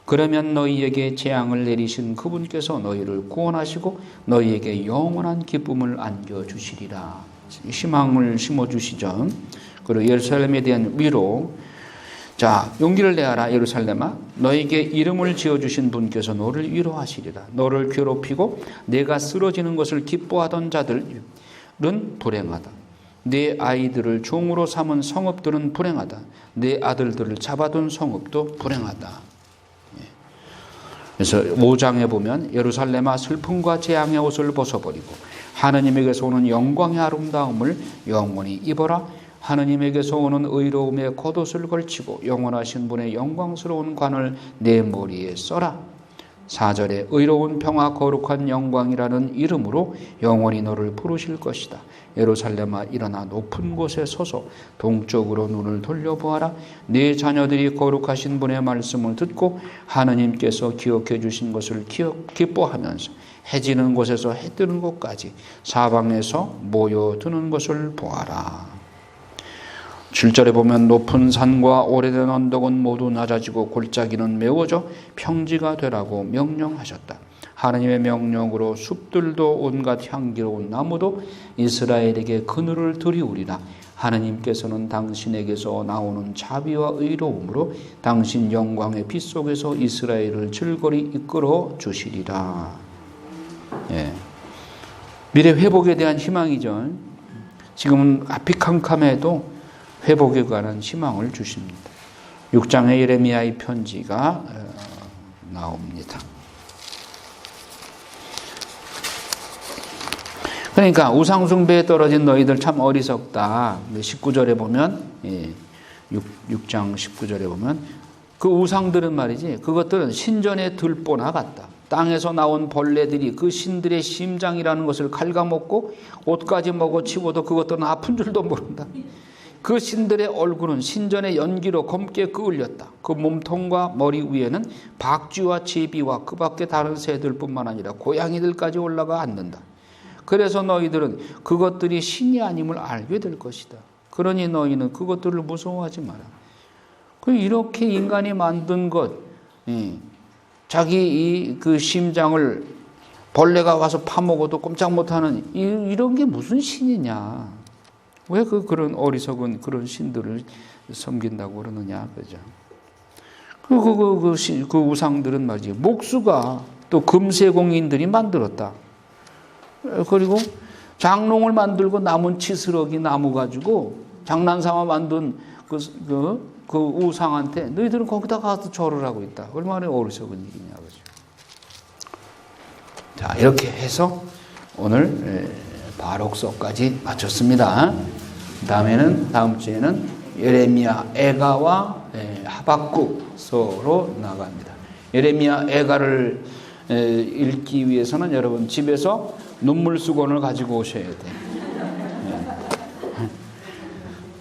그러면 너희에게 재앙을 내리신 그분께서 너희를 구원하시고 너희에게 영원한 기쁨을 안겨주시리라. 희망을 심어주시죠. 그리고 예루살렘에 대한 위로. 자, 용기를 내어라 예루살렘아. 너에게 이름을 지어주신 분께서 너를 위로하시리라. 너를 괴롭히고 내가 쓰러지는 것을 기뻐하던 자들은 불행하다. 내 아이들을 종으로 삼은 성읍들은 불행하다. 내 아들들을 잡아둔 성읍도 불행하다. 그래서 5장에 보면 예루살렘아 슬픔과 재앙의 옷을 벗어버리고 하느님에게서 오는 영광의 아름다움을 영원히 입어라. 하느님에게서 오는 의로움의 겉옷을 걸치고 영원하신 분의 영광스러운 관을 내 머리에 써라. 4절에 의로운 평화 거룩한 영광이라는 이름으로 영원히 너를 부르실 것이다. 예루살렘아 일어나 높은 곳에 서서 동쪽으로 눈을 돌려보아라. 네 자녀들이 거룩하신 분의 말씀을 듣고 하느님께서 기억해 주신 것을 기뻐하면서 해지는 곳에서 해 뜨는 곳까지 사방에서 모여드는 것을 보아라. 7절에 보면 높은 산과 오래된 언덕은 모두 낮아지고 골짜기는 메워져 평지가 되라고 명령하셨다. 하나님의 명령으로 숲들도 온갖 향기로운 나무도 이스라엘에게 그늘을 들이우리라. 하나님께서는 당신에게서 나오는 자비와 의로움으로 당신 영광의 빛 속에서 이스라엘을 즐거이 이끌어 주시리라. 예. 미래 회복에 대한 희망이죠. 지금은 앞이 캄캄해도 회복에 관한 희망을 주십니다. 6장의 예레미야의 편지가 나옵니다. 그러니까 우상숭배에 떨어진 너희들 참 어리석다. 19절에 보면 6장 19절에 보면 그 우상들은 말이지 그것들은 신전의 들보나 같다. 땅에서 나온 벌레들이 그 신들의 심장이라는 것을 갉아먹고 옷까지 먹어치워도 그것들은 아픈 줄도 모른다. 그 신들의 얼굴은 신전의 연기로 검게 그을렸다. 그 몸통과 머리 위에는 박쥐와 제비와 그 밖에 다른 새들뿐만 아니라 고양이들까지 올라가 앉는다. 그래서 너희들은 그것들이 신이 아님을 알게 될 것이다. 그러니 너희는 그것들을 무서워하지 마라. 이렇게 인간이 만든 것, 자기 그 심장을 벌레가 와서 파먹어도 꼼짝 못하는 이런 게 무슨 신이냐? 왜 그런 어리석은 그런 신들을 섬긴다고 그러느냐, 그죠? 그 우상들은 말이지 목수가 또 금세공인들이 만들었다. 그리고 장롱을 만들고 남은 치스러기 나무 가지고 장난삼아 만든 그 우상한테 너희들은 거기다 가서 절을 하고 있다. 얼마나 어리석은 일이냐, 그죠? 자, 이렇게 해서 오늘 바록서까지 마쳤습니다. 다음 주에는 예레미야 애가와 하박국서로 나갑니다. 예레미야 애가를 읽기 위해서는 여러분 집에서 눈물 수건을 가지고 오셔야 돼요.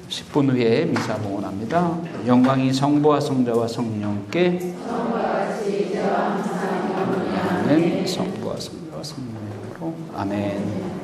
10분 후에 미사 봉헌합니다. 영광이 성부와 성자와 성령께 아멘. 성부와 성자와 성령으로 아멘.